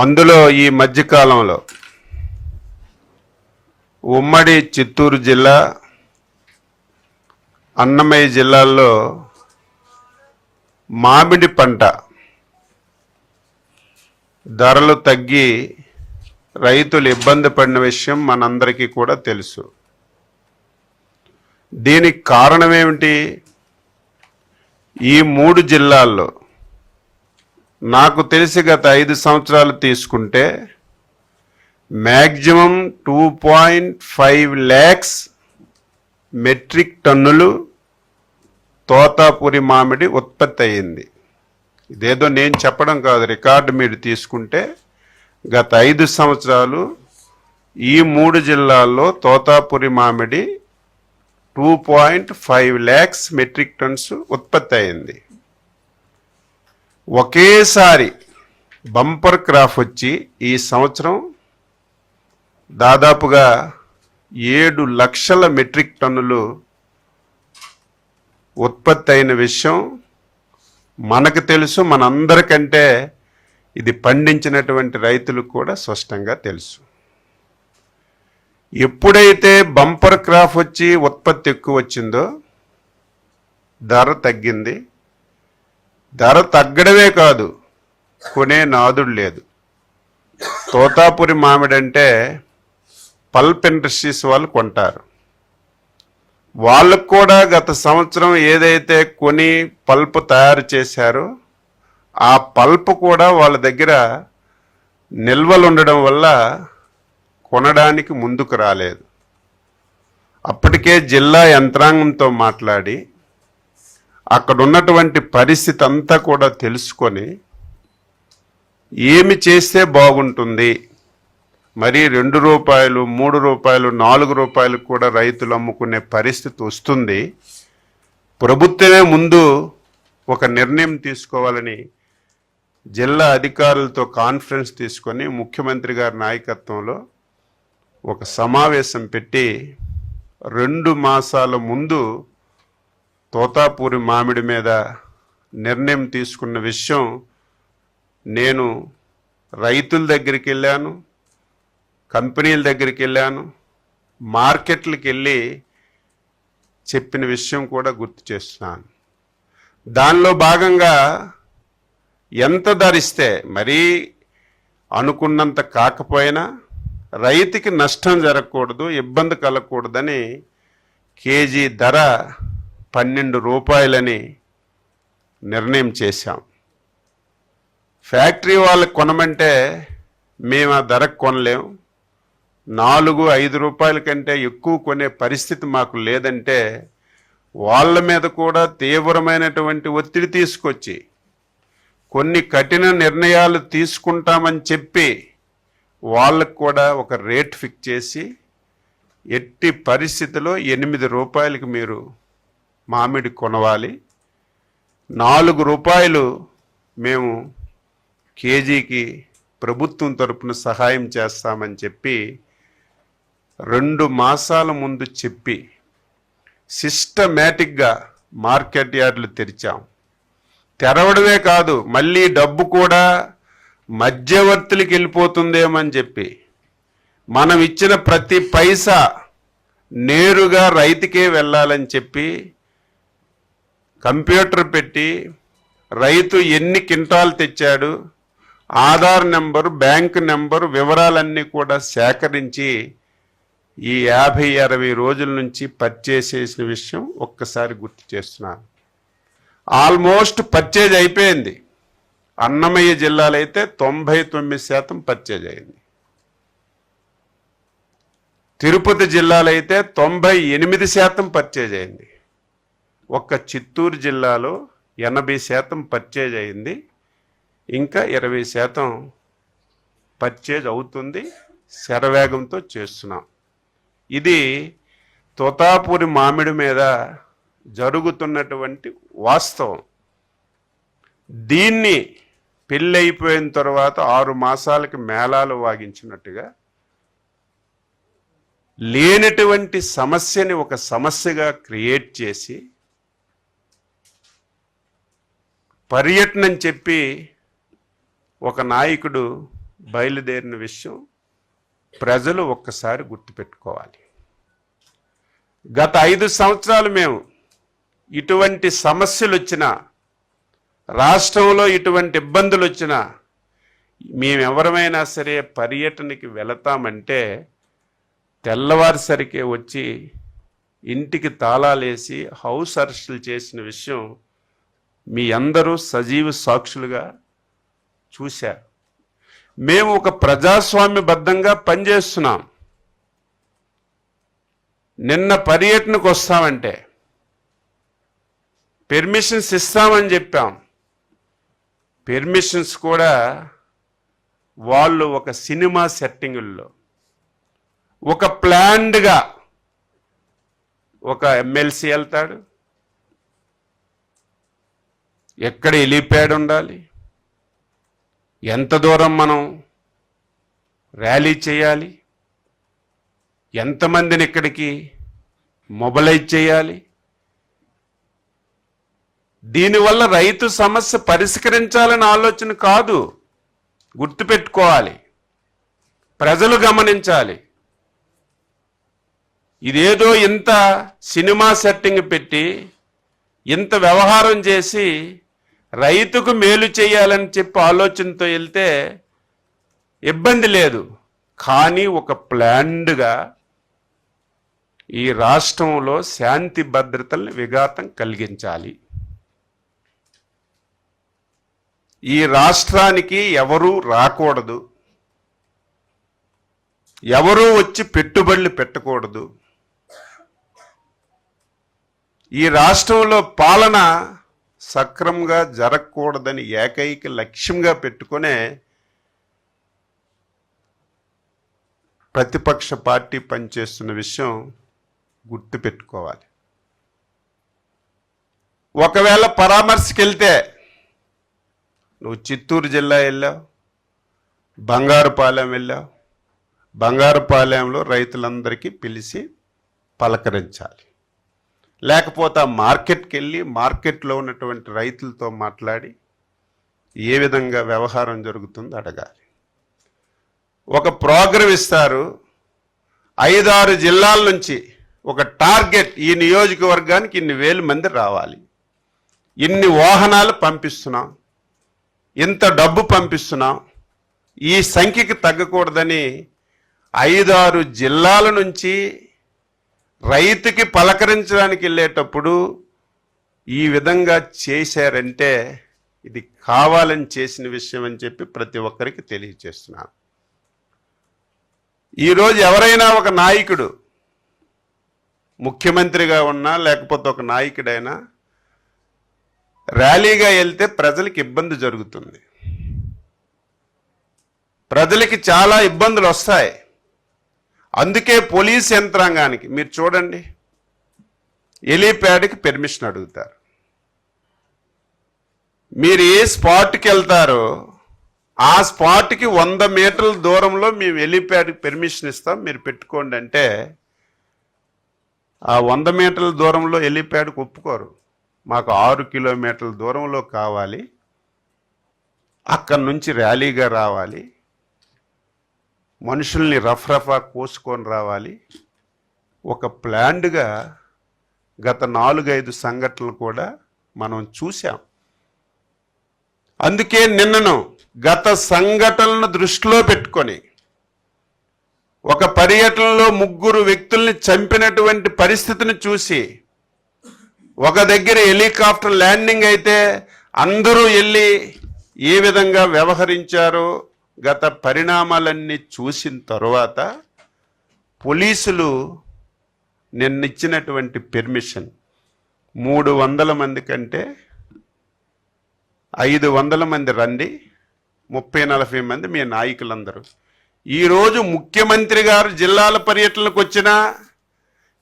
అందులో ఈ మధ్యకాలంలో ఉమ్మడి చిత్తూరు జిల్లా, అన్నమయ్య జిల్లాల్లో మామిడి పంట ధరలు తగ్గి రైతులు ఇబ్బంది పడిన విషయం మనందరికీ కూడా తెలుసు. దీనికి కారణం ఏమిటి? ఈ 3 జిల్లాల్లో నాకు తెలిసి గత 5 సంవత్సరాలు తీసుకుంటే మ్యాక్సిమం 2.5 lakhs మెట్రిక్ టన్నులు తోతాపురి మామిడి ఉత్పత్తి అయ్యింది. ఇదేదో నేను చెప్పడం కాదు, రికార్డు మీరు తీసుకుంటే గత 5 సంవత్సరాలు ఈ 3 జిల్లాల్లో తోతాపురి మామిడి 2.5 lakhs మెట్రిక్ టన్స్ ఉత్పత్తి అయింది. ఒకేసారి బంపర్ క్రాప్ వచ్చి ఈ సంవత్సరం దాదాపుగా 7 లక్షల మెట్రిక్ టన్నులు ఉత్పత్తి అయిన విషయం మనకు తెలుసు. మనందరికంటే ఇది పండించినటువంటి రైతులకు కూడా స్పష్టంగా తెలుసు. ఎప్పుడైతే బంపర్ క్రాప్ వచ్చి ఉత్పత్తి ఎక్కువ వచ్చిందో ధర తగ్గింది. ధర తగ్గడమే కాదు, కొనే నాదుడు లేదు. తోతాపురి మామిడి అంటే పల్ప్ ఇండస్ట్రీస్ వాళ్ళు కొంటారు. వాళ్ళకు కూడా గత సంవత్సరం ఏదైతే కొని పల్ప్ తయారు చేశారో ఆ పల్ప్ కూడా వాళ్ళ దగ్గర నిల్వలు ఉండడం వల్ల కొనడానికి ముందుకు రాలేదు. అప్పటికే జిల్లా యంత్రాంగంతో మాట్లాడి అక్కడ ఉన్నటువంటి పరిస్థితి అంతా కూడా తెలుసుకొని ఏమి చేస్తే బాగుంటుంది, మరి 2 రూపాయలు 3 రూపాయలు 4 రూపాయలు కూడా రైతులు అమ్ముకునే పరిస్థితి వస్తుంది, ప్రభుత్వమే ముందు ఒక నిర్ణయం తీసుకోవాలని జిల్లా అధికారులతో కాన్ఫరెన్స్ తీసుకొని ముఖ్యమంత్రి గారి నాయకత్వంలో ఒక సమావేశం పెట్టి 2 మాసాల ముందు తోతాపురి మామిడి మీద నిర్ణయం తీసుకున్న విషయం నేను రైతుల దగ్గరికి వెళ్ళాను, కంపెనీల దగ్గరికి వెళ్ళాను, మార్కెట్లకు వెళ్ళి చెప్పిన విషయం కూడా గుర్తు చేస్తున్నాను. దానిలో భాగంగా ఎంత ధరిస్తే మరీ అనుకున్నంత కాకపోయినా రైతుకి నష్టం జరగకూడదు, ఇబ్బంది కలగకూడదని కేజీ ధర 12 రూపాయలని నిర్ణయం చేశాం. ఫ్యాక్టరీ వాళ్ళకి కొనమంటే మేము ఆ ధరకు కొనలేం, 4-5 రూపాయల కంటే ఎక్కువ కొనే పరిస్థితి మాకు లేదంటే వాళ్ళ మీద కూడా తీవ్రమైనటువంటి ఒత్తిడి తీసుకొచ్చి కొన్ని కఠిన నిర్ణయాలు తీసుకుంటామని చెప్పి వాళ్ళకు కూడా ఒక రేట్ ఫిక్స్ చేసి ఎట్టి పరిస్థితిలో 8 రూపాయలకి మీరు మామిడి కొనవాలి, 4 రూపాయలు మేము కేజీకి ప్రభుత్వం తరపున సహాయం చేస్తామని చెప్పి 2 మాసాల ముందు చెప్పి సిస్టమేటిక్గా మార్కెట్ యార్డులు తెరిచాం. తెరవడమే కాదు, మళ్ళీ డబ్బు కూడా మధ్యవర్తులకి వెళ్ళిపోతుందేమని చెప్పి మనం ఇచ్చిన ప్రతి పైసా నేరుగా రైతుకే వెళ్ళాలని చెప్పి కంప్యూటర్ పెట్టి రైతు ఎన్ని క్వింటాలు తెచ్చాడు, ఆధార్ నెంబరు, బ్యాంక్ నెంబరు వివరాలన్నీ కూడా సేకరించి ఈ 50-60 రోజుల నుంచి పర్చేస్ చేసిన విషయం ఒక్కసారి గుర్తు చేస్తున్నాను. ఆల్మోస్ట్ పర్చేజ్ అయిపోయింది. అన్నమయ్య జిల్లాలో అయితే 99% పర్చేజ్ అయింది. తిరుపతి జిల్లాలో అయితే 98% పర్చేజ్ అయింది. ఒక్క చిత్తూరు జిల్లాలో 80% పర్చేజ్ అయింది. ఇంకా 20% పర్చేజ్ అవుతుంది. శరవేగంతో చేస్తున్నాం. ఇది తోతాపురి మామిడి మీద జరుగుతున్నటువంటి వాస్తవం. దీన్ని పెళ్ళైపోయిన తర్వాత 6 మాసాలకి మేళాలు వాగించినట్టుగా లేనటువంటి సమస్యని ఒక సమస్యగా క్రియేట్ చేసి పర్యటన చెప్పి ఒక నాయకుడు బయలుదేరిన విషయం ప్రజలు ఒక్కసారి గుర్తుపెట్టుకోవాలి. గత 5 సంవత్సరాలు మేము ఇటువంటి సమస్యలు వచ్చినా, రాష్ట్రంలో ఇటువంటి ఇబ్బందులు వచ్చినా, మేమెవరమైనా సరే పర్యటనకి వెళతామంటే తెల్లవారిసరికే వచ్చి ఇంటికి తాళాలేసి హౌస్ అరెస్టులు చేసిన విషయం మీ అందరూ సజీవ సాక్షులుగా చూశారు. మేము ఒక ప్రజాస్వామ్యబద్ధంగా పనిచేస్తున్నాం. నిన్న పర్యటనకు వస్తామంటే పెర్మిషన్స్ ఇస్తామని చెప్పాం. పెర్మిషన్స్ కూడా వాళ్ళు ఒక సినిమా సెట్టింగుల్లో ఒక ప్లాన్డ్గా ఒక ఎమ్మెల్సీ వెళ్తాడు, ఎక్కడ హెలీప్యాడ్ ఉండాలి, ఎంత దూరం మనం ర్యాలీ చేయాలి, ఎంతమందిని ఇక్కడికి మొబలైజ్ చేయాలి, దీనివల్ల రైతు సమస్య పరిష్కరించాలని ఆలోచన కాదు. గుర్తుపెట్టుకోవాలి, ప్రజలు గమనించాలి. ఇదేదో ఇంత సినిమా సెట్టింగ్ పెట్టి ఇంత వ్యవహారం చేసి రైతుకు మేలు చేయాలని చెప్పి ఆలోచనతో వెళ్తే ఇబ్బంది లేదు. కానీ ఒక ప్లాన్డ్గా ఈ రాష్ట్రంలో శాంతి భద్రతల్ని విఘాతం కలిగించాలి. ఈ రాష్ట్రానికి ఎవరూ రాకూడదు, ఎవరూ వచ్చి పెట్టుబడులు పెట్టకూడదు. ఈ రాష్ట్రంలో పాలన సక్రమంగా జరగకూడదని ఏకైక లక్ష్యంగా పెట్టుకునే ప్రతిపక్ష పార్టీ పనిచేస్తున్న విషయం గుర్తుపెట్టుకోవాలి. ఒకవేళ పరామర్శకి వెళ్తే నువ్వు చిత్తూరు జిల్లా వెళ్ళావు, బంగారుపాలెం వెళ్ళావు, బంగారుపాలెంలో రైతులందరికీ పిలిచి పలకరించాలి. లేకపోతే ఆ మార్కెట్కి వెళ్ళి మార్కెట్లో ఉన్నటువంటి రైతులతో మాట్లాడి ఏ విధంగా వ్యవహారం జరుగుతుందో అడగాలి. ఒక ప్రోగ్రాం ఇస్తారు, 5-6 జిల్లాల నుంచి ఒక టార్గెట్, ఈ నియోజకవర్గానికి ఇన్ని వేల మంది రావాలి, ఇన్ని వాహనాలు పంపిస్తున్నాం, ఇంత డబ్బు పంపిస్తున్నాం, ఈ సంఖ్యకి తగ్గకూడదని 5-6 జిల్లాల నుంచి రైతుకి పలకరించడానికి వెళ్ళేటప్పుడు ఈ విధంగా చేశారంటే ఇది కావాలని చేసిన విషయం అని చెప్పి ప్రతి ఒక్కరికి తెలియజేస్తున్నాను. ఈరోజు ఎవరైనా ఒక నాయకుడు ముఖ్యమంత్రిగా ఉన్నా లేకపోతే ఒక నాయకుడైనా ర్యాలీగా వెళ్తే ప్రజలకు ఇబ్బంది జరుగుతుంది, ప్రజలకి చాలా ఇబ్బందులు వస్తాయి. అందుకే పోలీస్ యంత్రాంగానికి మీరు చూడండి, హెలీప్యాడ్కి పెర్మిషన్ అడుగుతారు. మీరు ఏ స్పాట్కి వెళ్తారో ఆ స్పాట్కి 100 మీటర్ల దూరంలో మేము హెలీప్యాడ్కి పెర్మిషన్ ఇస్తాం, మీరు పెట్టుకోండి అంటే ఆ 100 మీటర్ల దూరంలో హెలీప్యాడ్కి ఒప్పుకోరు. మాకు 6 కిలోమీటర్ల దూరంలో కావాలి, అక్కడి నుంచి ర్యాలీగా రావాలి, మనుషుల్ని రఫ్రఫా కోసుకొని రావాలి. ఒక ప్లాన్డ్గా గత 4-5 సంఘటనలు కూడా మనం చూసాం. అందుకే నిన్నను గత సంఘటనలను దృష్టిలో పెట్టుకొని ఒక పర్యటనలో 3 వ్యక్తుల్ని చంపినటువంటి పరిస్థితిని చూసి, ఒక దగ్గర హెలికాప్టర్ ల్యాండింగ్ అయితే అందరూ వెళ్ళి ఏ విధంగా వ్యవహరించారో గత పరిణామాలన్నీ చూసిన తర్వాత పోలీసులు నిన్నిచ్చినటువంటి పెర్మిషన్ 300 మంది కంటే 500 మంది రండి, 30-40 మంది మీ నాయకులందరూ. ఈరోజు ముఖ్యమంత్రి గారు జిల్లాల పర్యటనకు వచ్చినా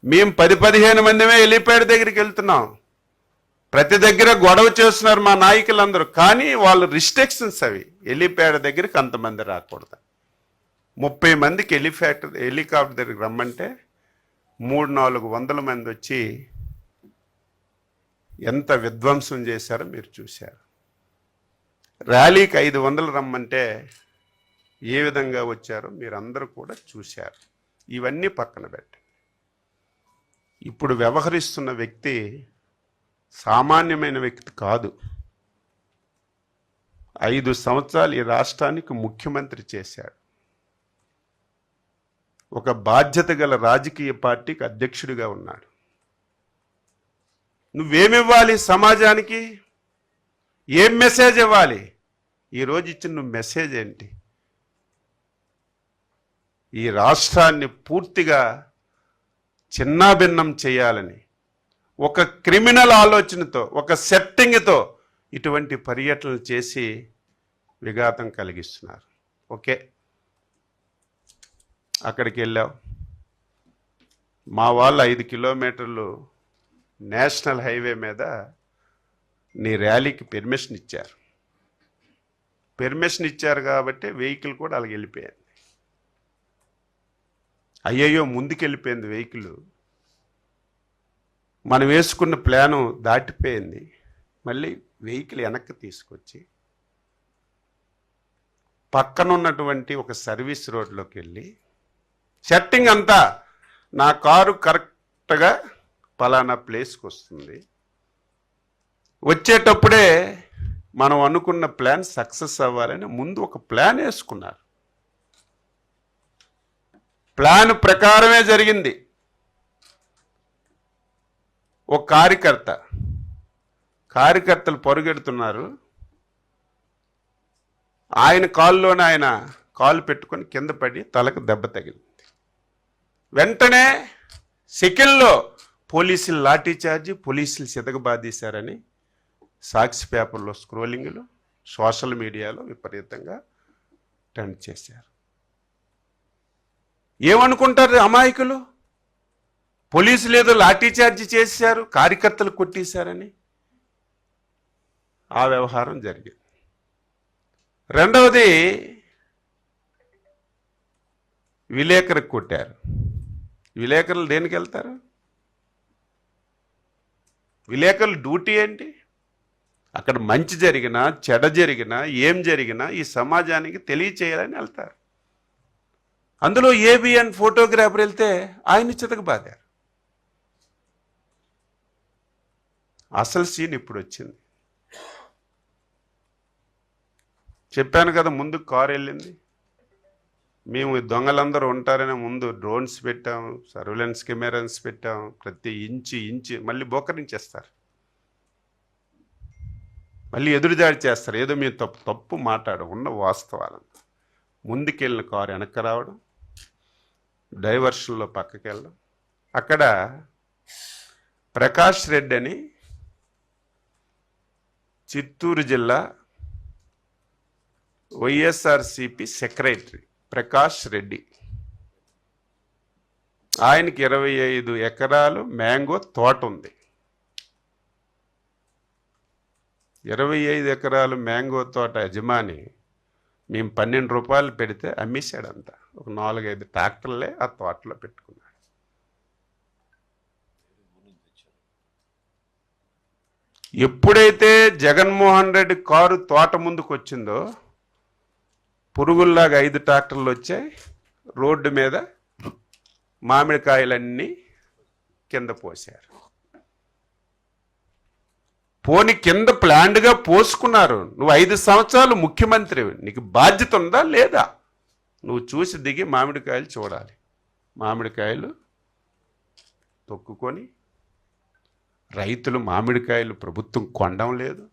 మేము 10-15 మందిమే హెలీప్యాడ్ దగ్గరికి వెళ్తున్నాం. ప్రతి దగ్గర గొడవ చేస్తున్నారు మా నాయకులందరూ, కానీ వాళ్ళు రిస్ట్రిక్షన్స్ అవి, హెలీప్యాడ్ దగ్గరికి అంతమంది రాకూడదు. 30 మందికి హెలికాప్టర్ దగ్గరికి రమ్మంటే 300-400 మంది వచ్చి ఎంత విధ్వంసం చేశారో మీరు చూశారు. ర్యాలీకి 500 రమ్మంటే ఏ విధంగా వచ్చారో మీరందరూ కూడా చూశారు. ఇవన్నీ పక్కన పెట్టి ఇప్పుడు వ్యవహరిస్తున్న వ్యక్తి సామాన్యమైన వ్యక్తి కాదు. 5 సంవత్సరాలు ఈ రాష్ట్రానికి ముఖ్యమంత్రి చేశాడు. ఒక బాధ్యత గల రాజకీయ పార్టీకి అధ్యక్షుడిగా ఉన్నాడు. నువ్వేమివ్వాలి సమాజానికి? ఏం మెసేజ్ ఇవ్వాలి? ఈరోజు ఇచ్చిన నువ్వు మెసేజ్ ఏంటి? ఈ రాష్ట్రాన్ని పూర్తిగా చిన్నాభిన్నం చేయాలని ఒక క్రిమినల్ ఆలోచనతో, ఒక సెట్టింగ్తో ఇటువంటి పర్యటనలు చేసి విఘాతం కలిగిస్తున్నారు. ఓకే, అక్కడికి వెళ్ళావు, మా వాళ్ళు 5 కిలోమీటర్లు నేషనల్ హైవే మీద నీ ర్యాలీకి పెర్మిషన్ ఇచ్చారు. పెర్మిషన్ ఇచ్చారు కాబట్టి వెహికల్ కూడా అలాగ వెళ్ళిపోయింది. అయ్యయ్యో ముందుకెళ్ళిపోయింది వెహికల్. మనం వేసుకున్న ప్లాను దాటిపోయింది. మళ్ళీ వెహికల్ వెనక్కి తీసుకొచ్చి పక్కనున్నటువంటి ఒక సర్వీస్ రోడ్లోకి వెళ్ళి సెట్టింగ్ అంతా, నా కారు కరెక్ట్గా పలానా ప్లేస్కి వస్తుంది, వచ్చేటప్పుడే మనం అనుకున్న ప్లాన్ సక్సెస్ అవ్వాలని ముందు ఒక ప్లాన్ వేసుకున్నారు. ప్లాన్ ప్రకారమే జరిగింది. ఒక కార్యకర్తలు పరుగెడుతున్నారు. ఆయన కాల్లోనే ఆయన కాలు పెట్టుకొని కింద పడి తలకు దెబ్బ తగిలింది. వెంటనే సెకండ్లో పోలీసులు లాఠీ చార్జి, పోలీసులు సితకబాదీశారని సాక్షి పేపర్లో స్క్రోలింగ్లు, సోషల్ మీడియాలో విపరీతంగా ట్రెండ్ చేశారు. ఏమనుకుంటారు అమాయకులు? పోలీసులు ఏదో లాఠీ చార్జి చేశారు, కార్యకర్తలు కొట్టేశారని ఆ వ్యవహారం జరిగింది. రెండవది, విలేకరికి కొట్టారు. విలేకరులు దేనికి వెళ్తారు? విలేకరుల డ్యూటీ ఏంటి? అక్కడ మంచి జరిగినా చెడ జరిగినా ఏం జరిగినా ఈ సమాజానికి తెలియచేయాలని వెళ్తారు. అందులో ఏబిఎన్ ఫోటోగ్రాఫర్ వెళ్తే ఆయన చితకబాదారు. అసలు సీన్ ఇప్పుడు వచ్చింది. చెప్పాను కదా, ముందు కారు వెళ్ళింది. మేము దొంగలందరూ ఉంటారని ముందు డ్రోన్స్ పెట్టాం, సర్వేలెన్స్ కెమెరాస్ పెట్టాం. ప్రతి ఇంచి మళ్ళీ బోకరించేస్తారు, మళ్ళీ ఎదురుదాడి చేస్తారు. ఏదో మేము తప్పు మాట్లాడడం ఉన్న వాస్తవాలను. ముందుకెళ్ళిన కారు వెనక్కి రావడం, డైవర్షన్లో పక్కకి వెళ్ళడం. అక్కడ ప్రకాష్ రెడ్డి అని చిత్తూరు జిల్లా వైఎస్ఆర్సిపి సెక్రటరీ ప్రకాష్ రెడ్డి, ఆయనకి 25 ఎకరాలు మ్యాంగో తోట ఉంది. 25 ఎకరాలు మ్యాంగో తోట యజమాని మేము 12 రూపాయలు పెడితే అమ్మేశాడంతా. ఒక 4-5 ట్రాక్టర్లే ఆ తోటలో పెట్టుకున్నాడు. ఎప్పుడైతే జగన్మోహన్ రెడ్డి కారు తోట ముందుకు వచ్చిందో పురుగుల్లాగా 5 ట్రాక్టర్లు వచ్చాయి. రోడ్డు మీద మామిడికాయలన్నీ కింద పోశారు. పోని కింద ప్లాండ్గా పోసుకున్నారు. నువ్వు 5 సంవత్సరాలు ముఖ్యమంత్రి, నీకు బాధ్యత ఉందా లేదా? నువ్వు చూసి దిగి మామిడికాయలు చూడాలి. మామిడికాయలు తొక్కుకొని రైతులు మామిడికాయలు ప్రభుత్వం కొనడం లేదు.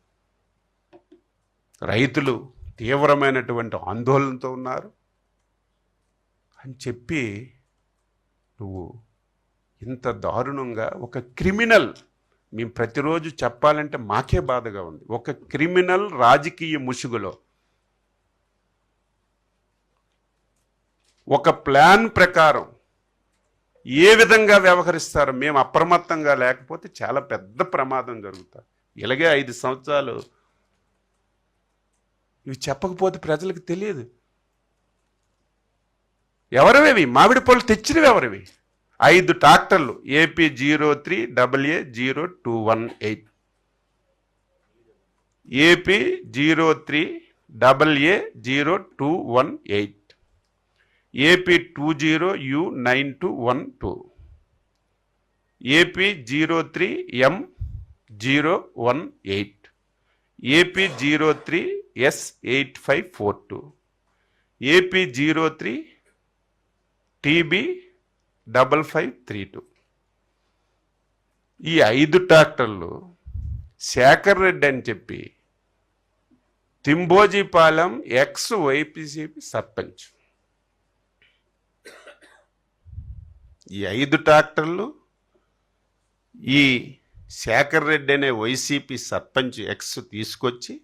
రైతులు తీవ్రమైనటువంటి ఆందోళనతో ఉన్నారు అని చెప్పి నువ్వు ఇంత దారుణంగా ఒక క్రిమినల్, మేము ప్రతిరోజు చెప్పాలంటే మాకే బాధగా ఉంది, ఒక క్రిమినల్ రాజకీయ ముసుగులో ఒక ప్లాన్ ప్రకారం ఏ విధంగా వ్యవహరిస్తారో మేము అప్రమత్తంగా లేకపోతే చాలా పెద్ద ప్రమాదం జరుగుతుంది. ఇలాగే 5 సంవత్సరాలు ఇవి చెప్పకపోతే ప్రజలకు తెలియదు. ఎవరివి మామిడి పళ్ళు తెచ్చినవి? ఎవరివి? 5 ట్రాక్టర్లు AP 03AA0218, AP 03 AA0218, AP20U9212, AP03M018, AP03S8542, AP03TB5532. ఈ 5 ట్రాక్టర్లు శేఖర్ రెడ్డి అని చెప్పి తింబోజీపాలెం ఎక్స్ వైసీపీ సర్పంచ్, ఈ 5 ట్రాక్టర్లు ఈ శేఖర్ రెడ్డి అనే వైసీపీ సర్పంచ్ ఎక్స్ తీసుకొచ్చి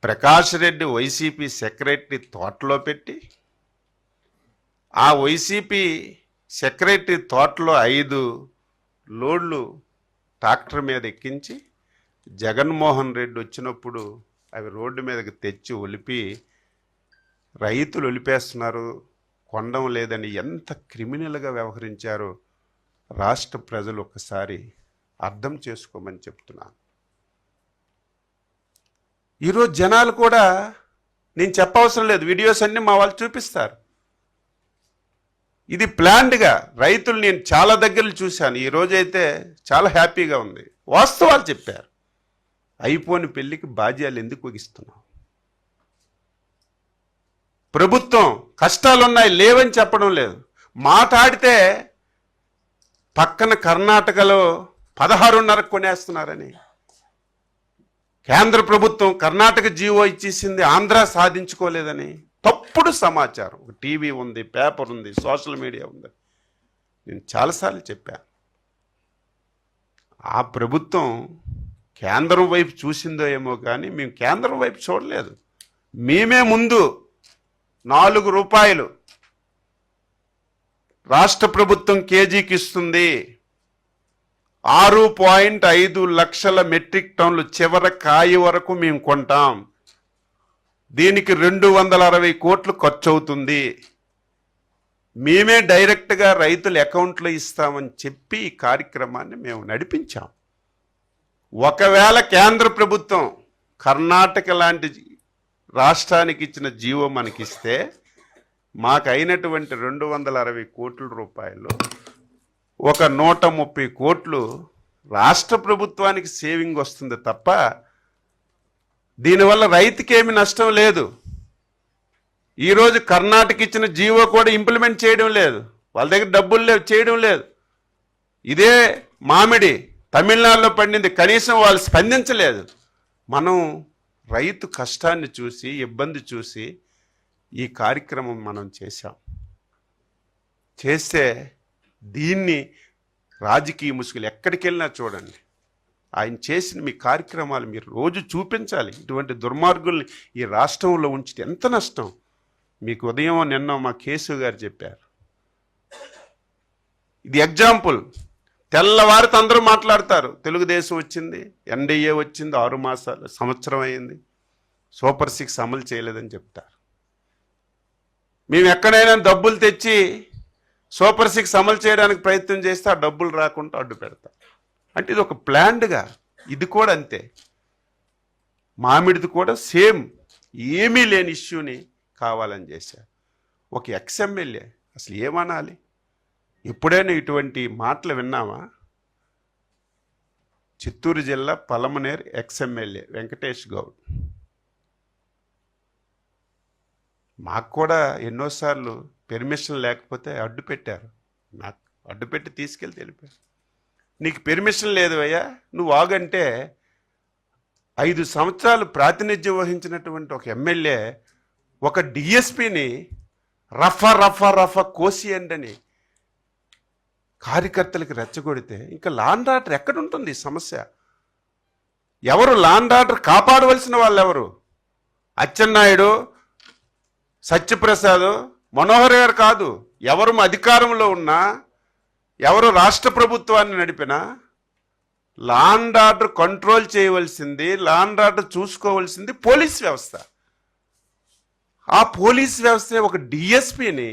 ప్రకాష్ రెడ్డి వైసీపీ సెక్రటరీ తోటలో పెట్టి, ఆ వైసీపీ సెక్రటరీ తోటలో 5 లోడ్లు ట్రాక్టర్ మీద ఎక్కించి జగన్మోహన్ రెడ్డి వచ్చినప్పుడు అవి రోడ్డు మీదకి తెచ్చి ఒలిపి రైతులు ఒలిపేస్తున్నారు, కొండం లేదని ఎంత క్రిమినల్గా వ్యవహరించారో రాష్ట్ర ప్రజలు ఒకసారి అర్థం చేసుకోమని చెప్తున్నాను. ఈరోజు జనాలు కూడా, నేను చెప్పవసరం లేదు, వీడియోస్ అన్నీ మా వాళ్ళు చూపిస్తారు. ఇది ప్లాన్డ్గా రైతులు నేను చాలా దగ్గరలు చూశాను. ఈరోజైతే చాలా హ్యాపీగా ఉంది. వాస్తవాలు చెప్పారు. అయిపోని పెళ్లికి బాధ్యాలు ఎందుకు వగిస్తున్నావు? ప్రభుత్వం కష్టాలున్నాయి లేవని చెప్పడం లేదు. మాట్లాడితే పక్కన కర్ణాటకలో 16.5 కొనేస్తున్నారని, కేంద్ర ప్రభుత్వం కర్ణాటక జీవో ఇచ్చేసింది, ఆంధ్ర సాధించుకోలేదని తప్పుడు సమాచారం. ఒక టీవీ ఉంది, పేపర్ ఉంది, సోషల్ మీడియా ఉంది. నేను చాలాసార్లు చెప్పాను. ఆ ప్రభుత్వం కేంద్రం వైపు చూసిందో ఏమో కానీ మేము కేంద్రం వైపు చూడలేదు. మేమే ముందు 4 రూపాయలు రాష్ట్ర ప్రభుత్వం కేజీకి ఇస్తుంది. 6.5 లక్షల మెట్రిక్ టన్నులు చివర కాయ వరకు మేము కొంటాం. దీనికి 260 కోట్లు ఖర్చు అవుతుంది. మేమే డైరెక్ట్గా రైతుల అకౌంట్లో ఇస్తామని చెప్పి ఈ కార్యక్రమాన్ని మేము నడిపించాం. ఒకవేళ కేంద్ర ప్రభుత్వం కర్ణాటక లాంటి రాష్ట్రానికి ఇచ్చిన జీవో మనకిస్తే మాకు అయినటువంటి 260 కోట్ల రూపాయలు ఒక 130 కోట్లు రాష్ట్ర ప్రభుత్వానికి సేవింగ్ వస్తుంది తప్ప దీనివల్ల రైతుకి ఏమి నష్టం లేదు. ఈరోజు కర్ణాటక ఇచ్చిన జీవో కూడా ఇంప్లిమెంట్ చేయడం లేదు. వాళ్ళ దగ్గర డబ్బులు లేవు, చేయడం లేదు. ఇదే మామిడి తమిళనాడులో పండింది, కనీసం వాళ్ళు స్పందించలేదు. మనం రైతు కష్టాన్ని చూసి, ఇబ్బంది చూసి ఈ కార్యక్రమం మనం చేశాం. చేస్తే దీన్ని రాజకీయ ముసుగులు ఎక్కడికి వెళ్ళినా చూడండి, ఆయన చేసిన మీ కార్యక్రమాలు మీరు రోజు చూపించాలి. ఇటువంటి దుర్మార్గుల్ని ఈ రాష్ట్రంలో ఉంచితే ఎంత నష్టం. మీకు ఉదయం నిన్న మా కేశవ్ గారు చెప్పారు. ఇది ఎగ్జాంపుల్. తెల్లవారితో అందరూ మాట్లాడతారు, తెలుగుదేశం వచ్చింది, ఎన్డీఏ వచ్చింది, 6 మాసాలు, సంవత్సరం అయింది, సూపర్ 6 అమలు చేయలేదని చెప్తారు. మేము ఎక్కడైనా డబ్బులు తెచ్చి సూపర్ 6 అమలు చేయడానికి ప్రయత్నం చేస్తే ఆ డబ్బులు రాకుండా అడ్డు పెడతాం. అంటే ఇది ఒక ప్లాన్డ్గా, ఇది కూడా అంతే. మామిడిది కూడా సేమ్, ఏమీ లేని ఇష్యూని కావాలని చేశారు. ఒక ఎక్స్ఎమ్మెల్యే అసలు ఏమనాలి? ఎప్పుడైనా ఇటువంటి మాటలు విన్నామా? చిత్తూరు జిల్లా పలమనేరు ఎక్స్ఎమ్మెల్యే వెంకటేష్ గౌడ్. మాకు కూడా ఎన్నోసార్లు పెర్మిషన్ లేకపోతే అడ్డు పెట్టారు. నాకు అడ్డు పెట్టి తీసుకెళ్ళి తెలిపారు, నీకు పెర్మిషన్ లేదు అయ్యా, నువ్వు ఆగంటే 5 సంవత్సరాలు ప్రాతినిధ్యం వహించినటువంటి ఒక ఎమ్మెల్యే ఒక డిఎస్పిని రఫా కోసియండి అని కార్యకర్తలకి రెచ్చగొడితే ఇంకా లాండ్ ఆర్డర్ ఎక్కడుంటుంది? సమస్య ఎవరు లాండ్ ఆర్డర్ కాపాడవలసిన వాళ్ళు ఎవరు? అచ్చెన్నాయుడు, సత్యప్రసాద్, మనోహర్ గారు కాదు. ఎవరు అధికారంలో ఉన్నా, ఎవరు రాష్ట్ర ప్రభుత్వాన్ని నడిపినా లాండ్ ఆర్డర్ కంట్రోల్ చేయవలసింది, లాండ్ ఆర్డర్ చూసుకోవలసింది పోలీస్ వ్యవస్థ. ఆ పోలీస్ వ్యవస్థ ఒక డిఎస్పిని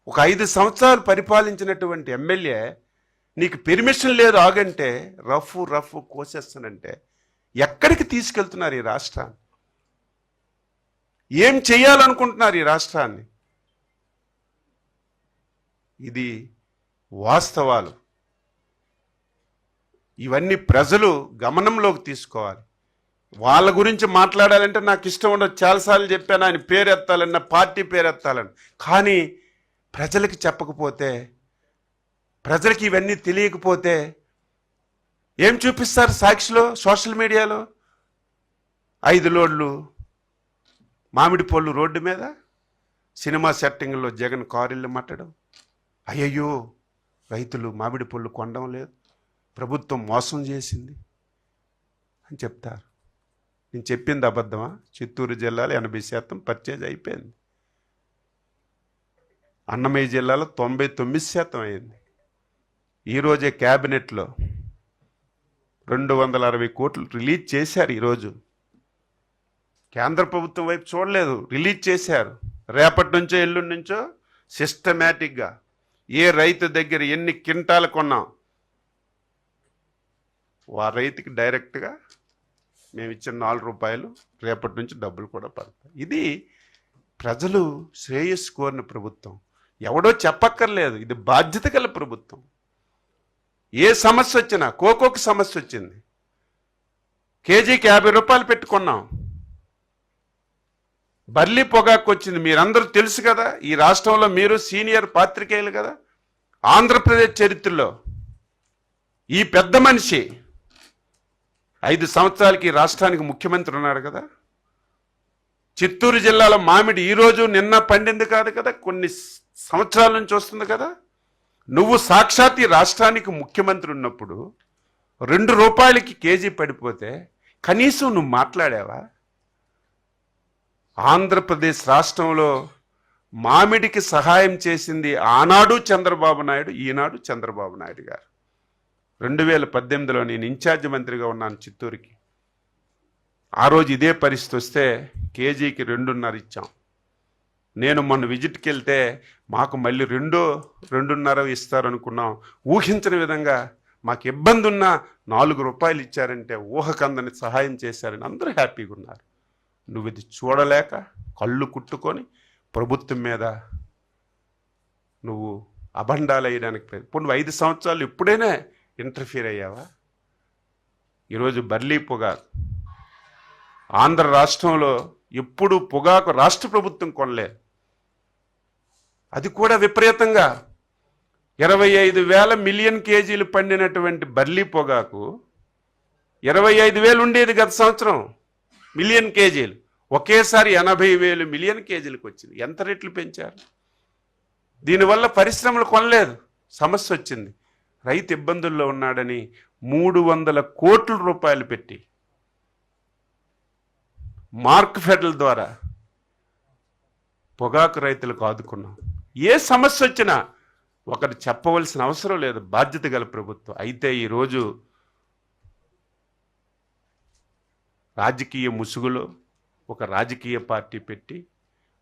ఒక 5 సంవత్సరాలు పరిపాలించినటువంటి ఎమ్మెల్యే నీకు పెర్మిషన్ లేదు ఆగంటే రఫ్ కోసేస్తానంటే ఎక్కడికి తీసుకెళ్తున్నారు ఈ రాష్ట్రాన్ని? ఏం చెయ్యాలనుకుంటున్నారు ఈ రాష్ట్రాన్ని? ఇది వాస్తవాలు. ఇవన్నీ ప్రజలు గమనంలోకి తీసుకోవాలి. వాళ్ళ గురించి మాట్లాడాలంటే నాకు ఇష్టం ఉండదు. చాలాసార్లు చెప్పాను, ఆయన పేరు ఎత్తాలన్న, పార్టీ పేరు ఎత్తాలని. కానీ ప్రజలకి చెప్పకపోతే, ప్రజలకి ఇవన్నీ తెలియకపోతే ఏం చూపిస్తారు సాక్షిలో, సోషల్ మీడియాలో? 5 లోడ్లు మామిడి పళ్ళు రోడ్డు మీద, సినిమా సెట్టింగ్లో జగన్ కారుళ్ళు మట్టడం, అయ్యయ్యో రైతులు మామిడి పళ్ళు కొనడం లేదు, ప్రభుత్వం మోసం చేసింది అని చెప్తారు. నేను చెప్పింది అబద్ధమా? చిత్తూరు జిల్లాలో 80% పర్చేజ్ అయిపోయింది. అన్నమయ్య జిల్లాలో 99% అయింది. ఈరోజే క్యాబినెట్లో 260 కోట్లు రిలీజ్ చేశారు. ఈరోజు కేంద్ర ప్రభుత్వం వైపు చూడలేదు, రిలీజ్ చేశారు. రేపటి నుంచో ఎల్లుండి నుంచో సిస్టమేటిక్గా ఏ రైతు దగ్గర ఎన్ని క్వింటాలు కొన్నాం ఆ రైతుకి డైరెక్ట్గా మేము ఇచ్చిన 4 రూపాయలు రేపటి నుంచి డబ్బులు కూడా పడతాయి. ఇది ప్రజలు శ్రేయస్సు కోరిన ప్రభుత్వం. ఎవడో చెప్పక్కర్లేదు, ఇది బాధ్యత గల ప్రభుత్వం. ఏ సమస్య వచ్చినా, కోకోకి సమస్య వచ్చింది, కేజీకి 50 రూపాయలు పెట్టుకున్నాం. బర్లీ పొగాకు వచ్చింది, మీరందరూ తెలుసు కదా. ఈ రాష్ట్రంలో మీరు సీనియర్ పాత్రికేయులు కదా. ఆంధ్రప్రదేశ్ చరిత్రలో ఈ పెద్ద మనిషి 5 సంవత్సరాలకి రాష్ట్రానికి ముఖ్యమంత్రి ఉన్నాడు కదా. చిత్తూరు జిల్లాలో మామిడి ఈరోజు నిన్న పండింది కాదు కదా, కొన్ని సంవత్సరాల నుంచి వస్తుంది కదా. నువ్వు సాక్షాత్ ఈ రాష్ట్రానికి ముఖ్యమంత్రి ఉన్నప్పుడు 2 రూపాయలకి కేజీ పడిపోతే కనీసం నువ్వు మాట్లాడావా? ఆంధ్రప్రదేశ్ రాష్ట్రంలో మామిడికి సహాయం చేసింది ఆనాడు చంద్రబాబు నాయుడు, ఈనాడు చంద్రబాబు నాయుడు గారు. 2018లో నేను ఇన్ఛార్జ్ మంత్రిగా ఉన్నాను చిత్తూరుకి. ఆ రోజు ఇదే పరిస్థితి వస్తే కేజీకి 2.5 ఇచ్చాం. నేను మొన్న విజిట్కి వెళ్తే మాకు మళ్ళీ 2.5 ఇస్తారనుకున్నాం. ఊహించని విధంగా మాకు ఇబ్బంది ఉన్నా 4 రూపాయలు ఇచ్చారంటే ఊహకందని సహాయం చేశారని అందరూ హ్యాపీగా ఉన్నారు. నువ్వు ఇది చూడలేక కళ్ళు కుట్టుకొని ప్రభుత్వం మీద నువ్వు అబండాలు వేయడానికి ఇప్పుడు నువ్వు 5 సంవత్సరాలు ఎప్పుడైనా ఇంటర్ఫీర్ అయ్యావా? ఈరోజు బర్లీ పొగాకు ఆంధ్ర రాష్ట్రంలో ఎప్పుడు పొగాకు రాష్ట్ర ప్రభుత్వం కొనలేదు. అది కూడా విపరీతంగా 25,000 మిలియన్ కేజీలు పండినటువంటి బర్లీ పొగాకు 25,000 ఉండేది గత సంవత్సరం మిలియన్ కేజీలు. ఒకేసారి 80,000 మిలియన్ కేజీలకు వచ్చింది. ఎంత రేట్లు పెంచారు? దీనివల్ల పరిశ్రమలు కొనలేదు, సమస్య వచ్చింది. రైతు ఇబ్బందుల్లో ఉన్నాడని 300 కోట్ల రూపాయలు పెట్టి మార్క్ ఫెడల్ ద్వారా పొగాకు రైతులకు ఆదుకున్నాం. ఏ సమస్య వచ్చినా ఒకరు చెప్పవలసిన అవసరం లేదు, బాధ్యత గల ప్రభుత్వం. అయితే ఈరోజు రాజకీయ ముసుగులో ఒక రాజకీయ పార్టీ పెట్టి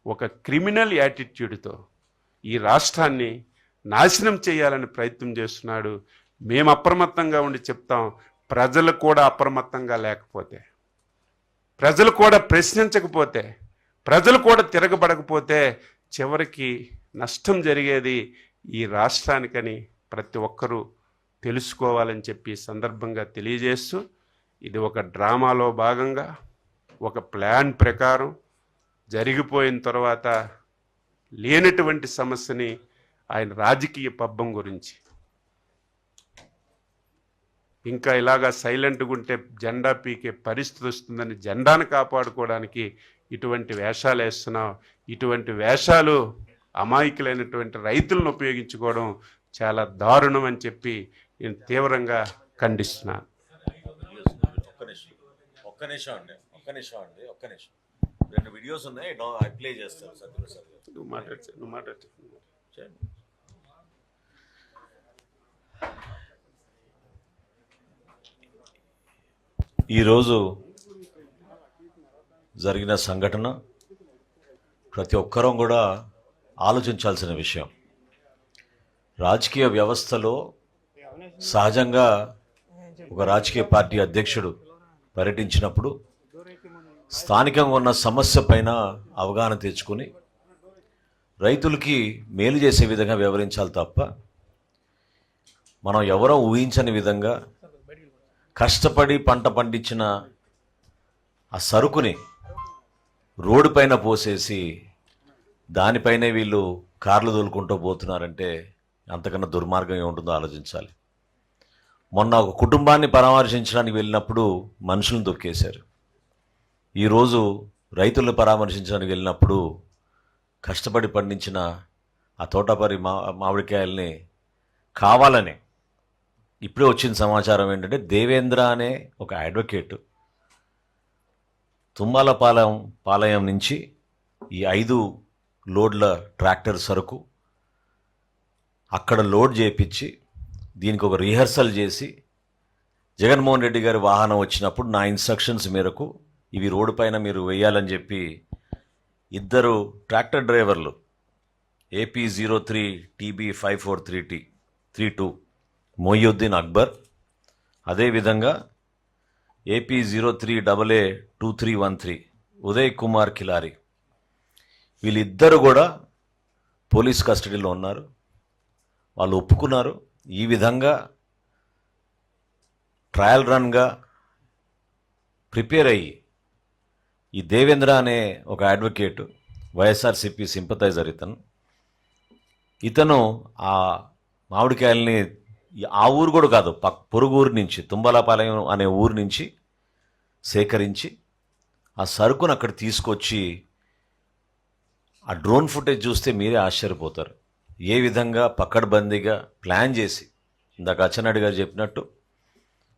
ఒక క్రిమినల్ యాటిట్యూడ్తో ఈ రాష్ట్రాన్ని నాశనం చేయాలని ప్రయత్నం చేస్తున్నాడు. మేము అప్రమత్తంగా ఉండి చెప్తాం. ప్రజలు కూడా అప్రమత్తంగా లేకపోతే, ప్రజలు కూడా ప్రశ్నించకపోతే, ప్రజలు కూడా తిరగబడకపోతే చివరికి నష్టం జరిగేది ఈ రాష్ట్రానికని ప్రతి ఒక్కరూ తెలుసుకోవాలని చెప్పి సందర్భంగా తెలియజేస్తూ, ఇది ఒక డ్రామాలో భాగంగా ఒక ప్లాన్ ప్రకారం జరిగిపోయిన తర్వాత లేనటువంటి సమస్యని ఆయన రాజకీయ పబ్బం గురించి ఇంకా ఇలాగా సైలెంట్గా ఉంటే జెండా పీకే పరిస్థితి వస్తుందని జెండాను కాపాడుకోవడానికి ఇటువంటి వేషాలు వేస్తున్నావు. ఇటువంటి వేషాలు అమాయకులైనటువంటి రైతులను ఉపయోగించుకోవడం చాలా దారుణం అని చెప్పి నేను తీవ్రంగా ఖండిస్తున్నాను. ఒక్క నిమిషం అండి. 2 వీడియోస్ ఉన్నాయి, ప్లే చేస్తాను. సత్యప్రసాద్ గారు నువ్వు మాట్లాడు. ఈరోజు జరిగిన సంఘటన ప్రతి ఒక్కరూ కూడా ఆలోచించాల్సిన విషయం. రాజకీయ వ్యవస్థలో సహజంగా ఒక రాజకీయ పార్టీ అధ్యక్షుడు పర్యటించినప్పుడు స్థానికంగా ఉన్న సమస్య పైన అవగాహన తెచ్చుకొని రైతులకి మేలు చేసే విధంగా వ్యవహరించాలి తప్ప మనం ఎవరో ఊహించని విధంగా కష్టపడి పంట పండించిన ఆ సరుకుని రోడ్డు పైన పోసేసి దానిపైనే వీళ్ళు కార్లు తోలుకుంటూ పోతున్నారంటే అంతకన్నా దుర్మార్గం ఏముంటుందో ఆలోచించాలి. మొన్న ఒక కుటుంబాన్ని పరామర్శించడానికి వెళ్ళినప్పుడు మనుషులను తొక్కేశారు. ఈరోజు రైతులను పరామర్శించడానికి వెళ్ళినప్పుడు కష్టపడి పండించిన ఆ తోటపరి మామిడికాయల్ని కావాలని ఇప్పుడే వచ్చిన సమాచారం ఏంటంటే దేవేంద్ర అనే ఒక అడ్వకేటు పాలయం నుంచి ఈ 5 లోడ్ల ట్రాక్టర్ సరుకు అక్కడ లోడ్ చేయించి దీనికి ఒక రిహర్సల్ చేసి జగన్మోహన్ రెడ్డి గారి వాహనం వచ్చినప్పుడు నా ఇన్స్ట్రక్షన్స్ మేరకు ఇవి రోడ్డు పైన మీరు వేయాలని చెప్పి 2 ట్రాక్టర్ డ్రైవర్లు AP03 TB54332 మొయ్యుద్దీన్ అక్బర్, అదేవిధంగా AP03AA2313 ఉదయ్ కుమార్ కిలారి, వీళ్ళిద్దరు కూడా పోలీస్ కస్టడీలో ఉన్నారు. వాళ్ళు ఒప్పుకున్నారు. ఈ విధంగా ట్రయల్ రన్గా ప్రిపేర్ అయ్యి ఈ దేవేంద్ర అనే ఒక అడ్వకేటు వైఎస్ఆర్సిపి సింపథైజర్ ఇతను ఆ మామిడికాయల్ని ఆ ఊరు కూడా కాదు పొరుగు ఊరు నుంచి తుంబలపాలెం అనే ఊరు నుంచి సేకరించి ఆ సరుకును అక్కడ తీసుకొచ్చి ఆ డ్రోన్ ఫుటేజ్ చూస్తే మీరే ఆశ్చర్యపోతారు. ఏ విధంగా పక్కడబందీగా ప్లాన్ చేసి ఇందాక అచ్చెన్నాయుడు గారు చెప్పినట్టు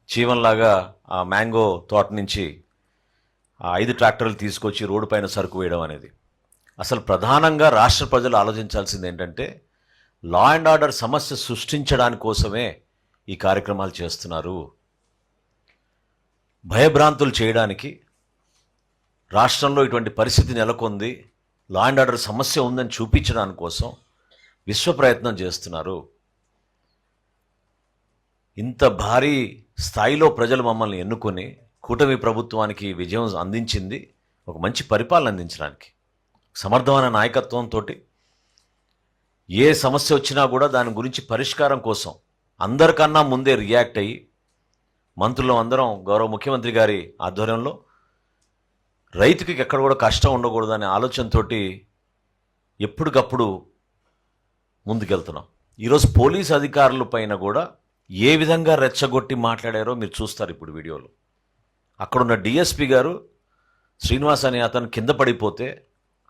చీవంలాగా ఆ మ్యాంగో తోట నుంచి ఆ 5 ట్రాక్టర్లు తీసుకొచ్చి రోడ్డు పైన సరుకు వేయడం అనేది అసలు ప్రధానంగా రాష్ట్ర ప్రజలు ఆలోచించాల్సింది ఏంటంటే లా అండ్ ఆర్డర్ సమస్య సృష్టించడానికి కోసమే ఈ కార్యక్రమాలు చేస్తున్నారు. భయభ్రాంతులు చేయడానికి రాష్ట్రంలో ఇటువంటి పరిస్థితి నెలకొంది, లా అండ్ ఆర్డర్ సమస్య ఉందని చూపించడానికి కోసం విశ్వ ప్రయత్నం చేస్తున్నారు. ఇంత భారీ స్థాయిలో ప్రజలు మమ్మల్ని ఎన్నుకొని కూటమి ప్రభుత్వానికి విజయం అందించింది ఒక మంచి పరిపాలన అందించడానికి, సమర్థమైన నాయకత్వంతో ఏ సమస్య వచ్చినా కూడా దాని గురించి పరిష్కారం కోసం అందరికన్నా ముందే రియాక్ట్ అయ్యి మంత్రులు అందరం గౌరవ ముఖ్యమంత్రి గారి ఆధ్వర్యంలో రైతుకి ఎక్కడ కూడా కష్టం ఉండకూడదు అనే ఆలోచనతో ఎప్పటికప్పుడు ముందుకెళ్తున్నాం. ఈరోజు పోలీస్ అధికారుల పైన కూడా ఏ విధంగా రెచ్చగొట్టి మాట్లాడారో మీరు చూస్తారు ఇప్పుడు వీడియోలో. అక్కడున్న డిఎస్పి గారు శ్రీనివాస్ అనే అతను కింద పడిపోతే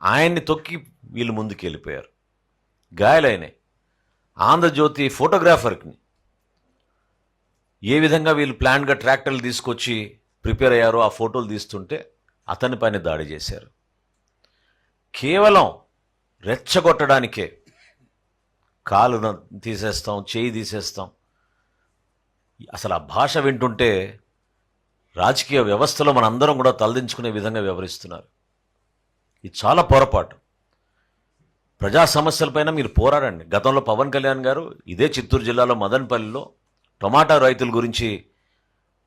ఆయన్ని తొక్కి వీళ్ళు ముందుకు వెళ్ళిపోయారు, గాయాలైనాయి. ఆంధ్రజ్యోతి ఫోటోగ్రాఫర్ని ఏ విధంగా వీళ్ళు ప్లాన్గా ట్రాక్టర్లు తీసుకొచ్చి ప్రిపేర్ అయ్యారో ఆ ఫోటోలు తీస్తుంటే అతని పైన దాడి చేశారు. కేవలం రెచ్చగొట్టడానికే కాలు తీసేస్తాం, చేయి తీసేస్తాం. అసలు ఆ భాష వింటుంటే రాజకీయ వ్యవస్థలో మనందరం కూడా తలదించుకునే విధంగా వ్యవహరిస్తున్నారు. ఇది చాలా పొరపాటు. ప్రజా సమస్యలపైన మీరు పోరాడండి. గతంలో పవన్ కళ్యాణ్ గారు ఇదే చిత్తూరు జిల్లాలో మదనపల్లిలో టొమాటో రైతుల గురించి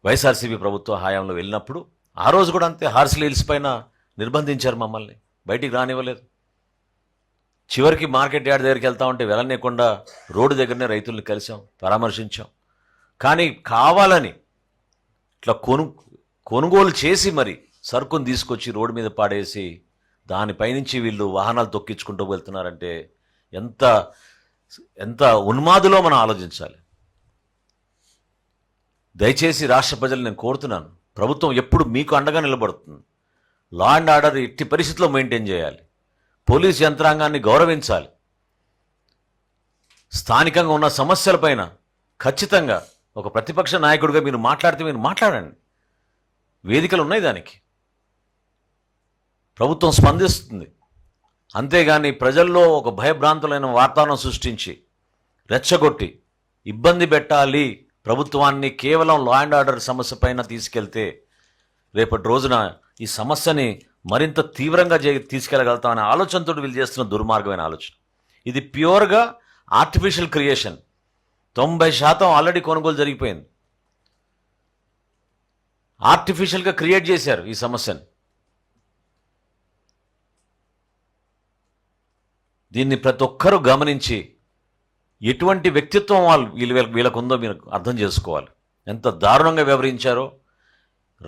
వైఎస్ఆర్సీపీ ప్రభుత్వ హయాంలో వెళ్ళినప్పుడు ఆ రోజు కూడా అంతే హార్స్లీ హిల్స్ పైన నిర్బంధించారు, మమ్మల్ని బయటికి రానివ్వలేదు. చివరికి మార్కెట్ యార్డ్ దగ్గరికి వెళ్తా ఉంటే వెళ్ళనీయకుండా రోడ్డు దగ్గరనే రైతుల్ని కలిసాం, పరామర్శించాం. కానీ కావాలని ఇట్లా కొనుగోలు చేసి మరి సరుకును తీసుకొచ్చి రోడ్డు మీద పాడేసి దానిపైనుంచి వీళ్ళు వాహనాలు తొక్కించుకుంటూ వెళ్తున్నారంటే ఎంత ఎంత ఉన్మాదులో మనం ఆలోచించాలి. దయచేసి రాష్ట్ర ప్రజలు నేను కోరుతున్నాను, ప్రభుత్వం ఎప్పుడు మీకు అండగా నిలబడుతుంది. లా అండ్ ఆర్డర్ ఎట్టి పరిస్థితుల్లో మెయింటైన్ చేయాలి. పోలీస్ యంత్రాంగాన్ని గౌరవించాలి. స్థానికంగా ఉన్న సమస్యలపైన ఖచ్చితంగా ఒక ప్రతిపక్ష నాయకుడిగా మీరు మాట్లాడితే మీరు మాట్లాడండి. వేదికలు ఉన్నాయి దానికి, ప్రభుత్వం స్పందిస్తుంది. అంతేగాని ప్రజల్లో ఒక భయభ్రాంతులైన వాతావరణం సృష్టించి రెచ్చగొట్టి ఇబ్బంది పెట్టాలి ప్రభుత్వాన్ని కేవలం లా అండ్ ఆర్డర్ సమస్య పైన తీసుకెళ్తే రేపటి రోజున ఈ సమస్యని మరింత తీవ్రంగా తీసుకెళ్ళగలుగుతామనే ఆలోచనతో వీళ్ళు చేస్తున్న దుర్మార్గమైన ఆలోచన. ఇది ప్యూర్గా ఆర్టిఫిషియల్ క్రియేషన్. 90% ఆల్రెడీ కొనుగోలు జరిగిపోయింది. ఆర్టిఫిషియల్గా క్రియేట్ చేశారు ఈ సమస్యని. దీన్ని ప్రతి ఒక్కరూ గమనించి ఎటువంటి వ్యక్తిత్వం వీళ్ళకు ఉందో మీరు అర్థం చేసుకోవాలి. ఎంత దారుణంగా వ్యవహరించారో.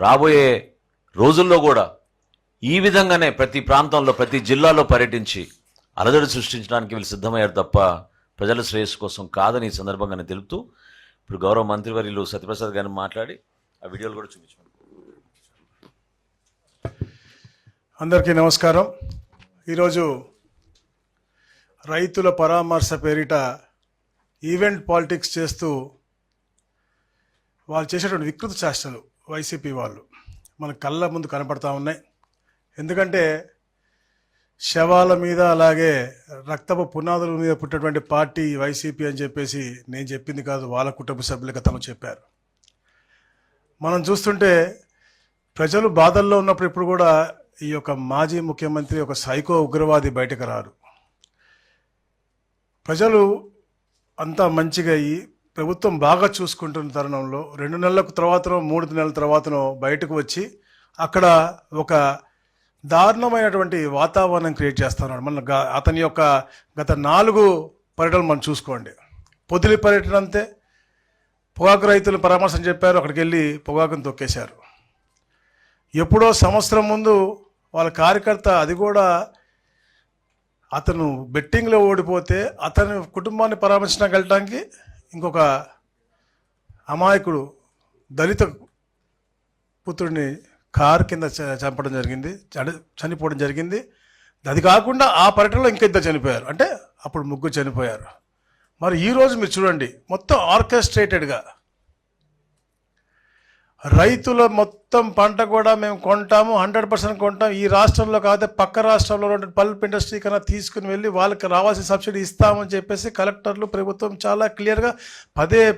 రాబోయే రోజుల్లో కూడా ఈ విధంగానే ప్రతి ప్రాంతంలో ప్రతి జిల్లాలో పర్యటించి అలజడి సృష్టించడానికి వీళ్ళు సిద్ధమయ్యారు తప్ప ప్రజల శ్రేయస్సు కోసం కాదని ఈ సందర్భంగానే తెలుపుతూ ఇప్పుడు గౌరవ మంత్రివర్యులు సత్యప్రసాద్ గారిని మాట్లాడి ఆ వీడియోలు కూడా చూపించారు. అందరికీ నమస్కారం. ఈరోజు రైతుల పరామర్శ పేరిట ఈవెంట్ పాలిటిక్స్ చేస్తూ వాళ్ళు చేసేటువంటి వికృత చేష్టలు వైసీపీ వాళ్ళు మన కళ్ళ ముందు కనపడతా ఉన్నాయి. ఎందుకంటే శవాల మీద అలాగే రక్తపు పునాదుల మీద పుట్టినటువంటి పార్టీ వైసీపీ అని చెప్పేసి నేను చెప్పింది కాదు, వాళ్ళ కుటుంబ సభ్యులుగా తను చెప్పారు. మనం చూస్తుంటే ప్రజలు బాధల్లో ఉన్నప్పుడు ఇప్పుడు కూడా ఈ యొక్క మాజీ ముఖ్యమంత్రి ఒక సైకో ఉగ్రవాది బయటకు రారు. ప్రజలు అంతా మంచిగా అయ్యి ప్రభుత్వం బాగా చూసుకుంటున్న తరుణంలో 2 నెలల తర్వాతనో 3 నెలల తర్వాతనో బయటకు వచ్చి అక్కడ ఒక దారుణమైనటువంటి వాతావరణం క్రియేట్ చేస్తున్నాడు. మన అతని యొక్క గత 4 పర్యటనలు మనం చూసుకోండి. పొదిలి పర్యటన అంతే, పొగాకు రైతులు పరామర్శం చెప్పారు, అక్కడికి వెళ్ళి పొగాకును తొక్కేశారు. ఎప్పుడో సంవత్సరం ముందు వాళ్ళ కార్యకర్త, అది కూడా అతను బెట్టింగ్లో ఓడిపోతే అతని కుటుంబాన్ని పరామర్శించడానికి వెళ్ళటానికి ఇంకొక అమాయకుడు దళిత పుత్రుడిని కారు కింద చంపడం జరిగింది, చనిపోవడం జరిగింది. అది కాకుండా ఆ పర్యటనలో ఇంకా 2 చనిపోయారు. అంటే అప్పుడు 3 చనిపోయారు. మరి ఈరోజు మీరు చూడండి, మొత్తం ఆర్కెస్ట్రేటెడ్గా రైతుల మొత్తం పంట కూడా మేము కొంటాము, 100% కొంటాం. ఈ రాష్ట్రంలో కాకపోతే పక్క రాష్ట్రంలో ఉన్న పల్ప్ ఇండస్ట్రీ కన్నా తీసుకుని వెళ్ళి వాళ్ళకి రావాల్సిన సబ్సిడీ ఇస్తామని చెప్పేసి కలెక్టర్లు, ప్రభుత్వం చాలా క్లియర్గా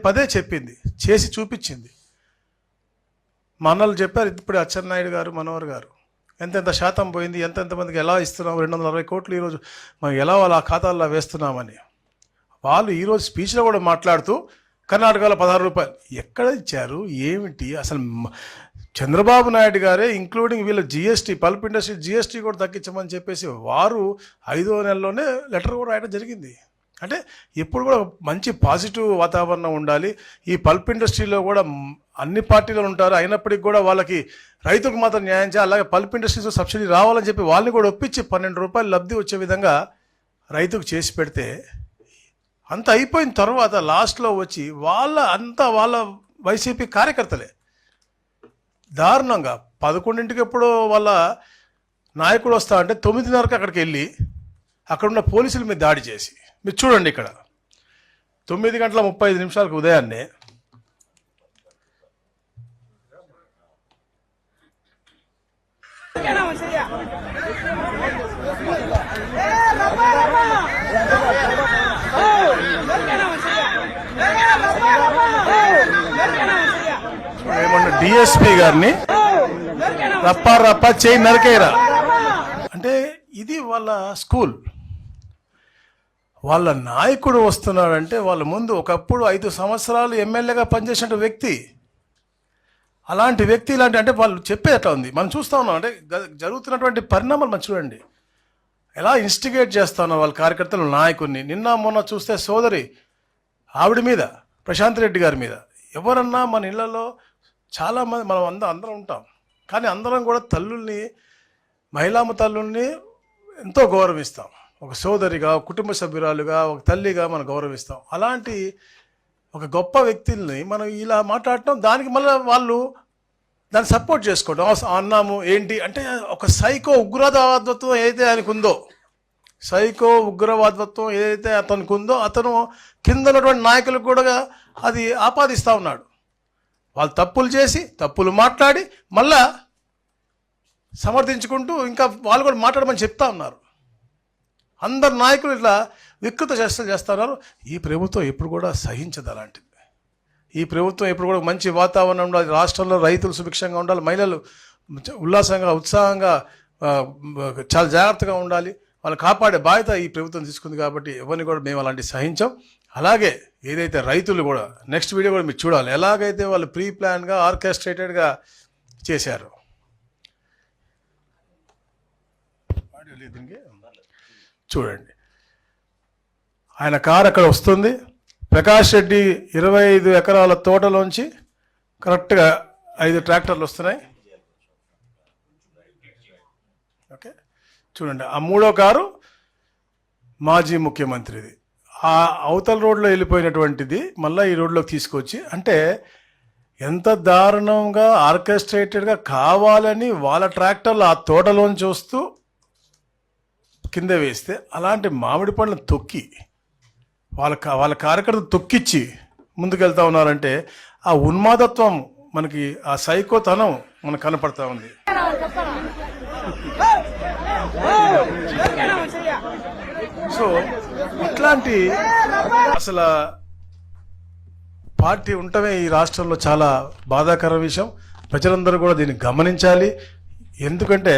పదే చెప్పింది, చేసి చూపించింది. మనలు చెప్పారు ఇప్పుడు అచ్చెన్నాయుడు గారు, మనోహర్ గారు ఎంతెంత శాతం పోయింది, ఎంతమందికి ఎలా ఇస్తున్నాం, 260 కోట్లు ఈరోజు మనం ఎలా వాళ్ళ ఖాతాల్లో వేస్తున్నామని. వాళ్ళు ఈరోజు స్పీచ్లో కూడా మాట్లాడుతూ కర్ణాటకలో 16 రూపాయలు ఎక్కడ ఇచ్చారు, ఏమిటి అసలు. చంద్రబాబు నాయుడు గారే ఇంక్లూడింగ్ వీళ్ళ జిఎస్టీ, పల్ప్ ఇండస్ట్రీ జిఎస్టీ కూడా తగ్గించమని చెప్పేసి వారు 5వ నెలలోనే లెటర్ కూడా రాయడం జరిగింది. అంటే ఎప్పుడు కూడా మంచి పాజిటివ్ వాతావరణం ఉండాలి. ఈ పల్ప్ ఇండస్ట్రీలో కూడా అన్ని పార్టీలు ఉంటారు, అయినప్పటికీ కూడా వాళ్ళకి రైతులకు మాత్రం న్యాయం చేయాలి. అలాగే పల్ప్ ఇండస్ట్రీస్ సబ్సిడీ రావాలని చెప్పి వాళ్ళని కూడా ఒప్పించి 12 రూపాయలు లబ్ధి వచ్చే విధంగా రైతుకు చేసి పెడితే, అంత అయిపోయిన తర్వాత లాస్ట్లో వచ్చి వాళ్ళ వైసీపీ కార్యకర్తలే దారుణంగా 11ంటికి ఎప్పుడో వాళ్ళ నాయకుడు వస్తా అంటే 9:30కి అక్కడికి వెళ్ళి అక్కడున్న పోలీసుల మీద దాడి చేసి, మీరు చూడండి ఇక్కడ 9:35 ఉదయాన్నే ఏమన్నా డిఎస్పీ గారిని రప్పా చేయి నరకేరా అంటే, ఇది వాళ్ళ స్కూల్. వాళ్ళ నాయకుడు వస్తున్నాడంటే వాళ్ళ ముందు ఒకప్పుడు 5 సంవత్సరాలు ఎమ్మెల్యేగా పనిచేసిన వ్యక్తి, అలాంటి వ్యక్తి ఇలాంటి అంటే వాళ్ళు చెప్పేది ఎట్లా ఉంది మనం చూస్తూ ఉన్నాం. అంటే జరుగుతున్నటువంటి పరిణామాలు మనం చూడండి, ఎలా ఇన్స్టిగేట్ చేస్తా ఉన్నారు వాళ్ళ కార్యకర్తలు నాయకుడిని. నిన్న మొన్న చూస్తే సోదరి ఆవిడ మీద, ప్రశాంత్ రెడ్డి గారి మీద, ఎవరన్నా మన ఇళ్లలో చాలామంది మనం అందరం ఉంటాం, కానీ అందరం కూడా తల్లుల్ని, మహిళామ తల్లుల్ని ఎంతో గౌరవిస్తాం. ఒక సోదరిగా, ఒక కుటుంబ సభ్యురాలుగా, ఒక తల్లిగా మనం గౌరవిస్తాం. అలాంటి ఒక గొప్ప వ్యక్తుల్ని మనం ఇలా మాట్లాడటం, దానికి మళ్ళీ వాళ్ళు దాన్ని సపోర్ట్ చేసుకోవడం అన్నాము ఏంటి అంటే, ఒక సైకో ఉగ్రవాదత్వం ఏదైతే ఆయనకు ఉందో, సైకో ఉగ్రవాదత్వం ఏదైతే అతనికి ఉందో, అతను కింద ఉన్నటువంటి నాయకులకు కూడా అది ఆపాదిస్తూ ఉన్నాడు. వాళ్ళు తప్పులు చేసి, తప్పులు మాట్లాడి మళ్ళా సమర్థించుకుంటూ ఇంకా వాళ్ళు కూడా మాట్లాడమని చెప్తా ఉన్నారు. అందరు నాయకులు ఇట్లా వికృత చేష్టలు చేస్తూ ఉన్నారు. ఈ ప్రభుత్వం ఎప్పుడు కూడా సహించదు అలాంటిది. ఈ ప్రభుత్వం ఎప్పుడు కూడా మంచి వాతావరణం ఉండాలి, రాష్ట్రంలో రైతులు సుభిక్షంగా ఉండాలి, మహిళలు ఉల్లాసంగా, ఉత్సాహంగా, చాలా జాగ్రత్తగా ఉండాలి, వాళ్ళు కాపాడే బాధ్యత ఈ ప్రభుత్వం తీసుకుంది. కాబట్టి ఎవరిని కూడా మేము అలాంటి సహించాం. అలాగే ఏదైతే రైతులు కూడా నెక్స్ట్ వీడియో కూడా మీరు చూడాలి, ఎలాగైతే వాళ్ళు ప్రీ ప్లాన్గా, ఆర్కెస్ట్రేటెడ్గా చేశారు. చూడండి, ఆయన కారు అక్కడ వస్తుంది. ప్రకాష్ రెడ్డి 25 ఎకరాల తోటలోంచి కరెక్ట్గా 5 ట్రాక్టర్లు వస్తున్నాయి. ఓకే, చూడండి, ఆ మూడో కారు మాజీ ముఖ్యమంత్రిది. ఆ అవతల రోడ్లో వెళ్ళిపోయినటువంటిది మళ్ళీ ఈ రోడ్లోకి తీసుకొచ్చి, అంటే ఎంత దారుణంగా ఆర్కెస్ట్రేటెడ్గా కావాలని వాళ్ళ ట్రాక్టర్లు ఆ తోటలోంచి వస్తూ కింద వేస్తే, అలాంటి మామిడి పండ్లను తొక్కి వాళ్ళ కార్యకర్తలు తొక్కిచ్చి ముందుకెళ్తా ఉన్నారంటే ఆ ఉన్మాదత్వం మనకి, ఆ సైకోతనం మనకు కనపడతా ఉంది. సో ఇట్లాంటి అసలు పార్టీ ఉండటమే ఈ రాష్ట్రంలో చాలా బాధాకర విషయం. ప్రజలందరూ కూడా దీన్ని గమనించాలి. ఎందుకంటే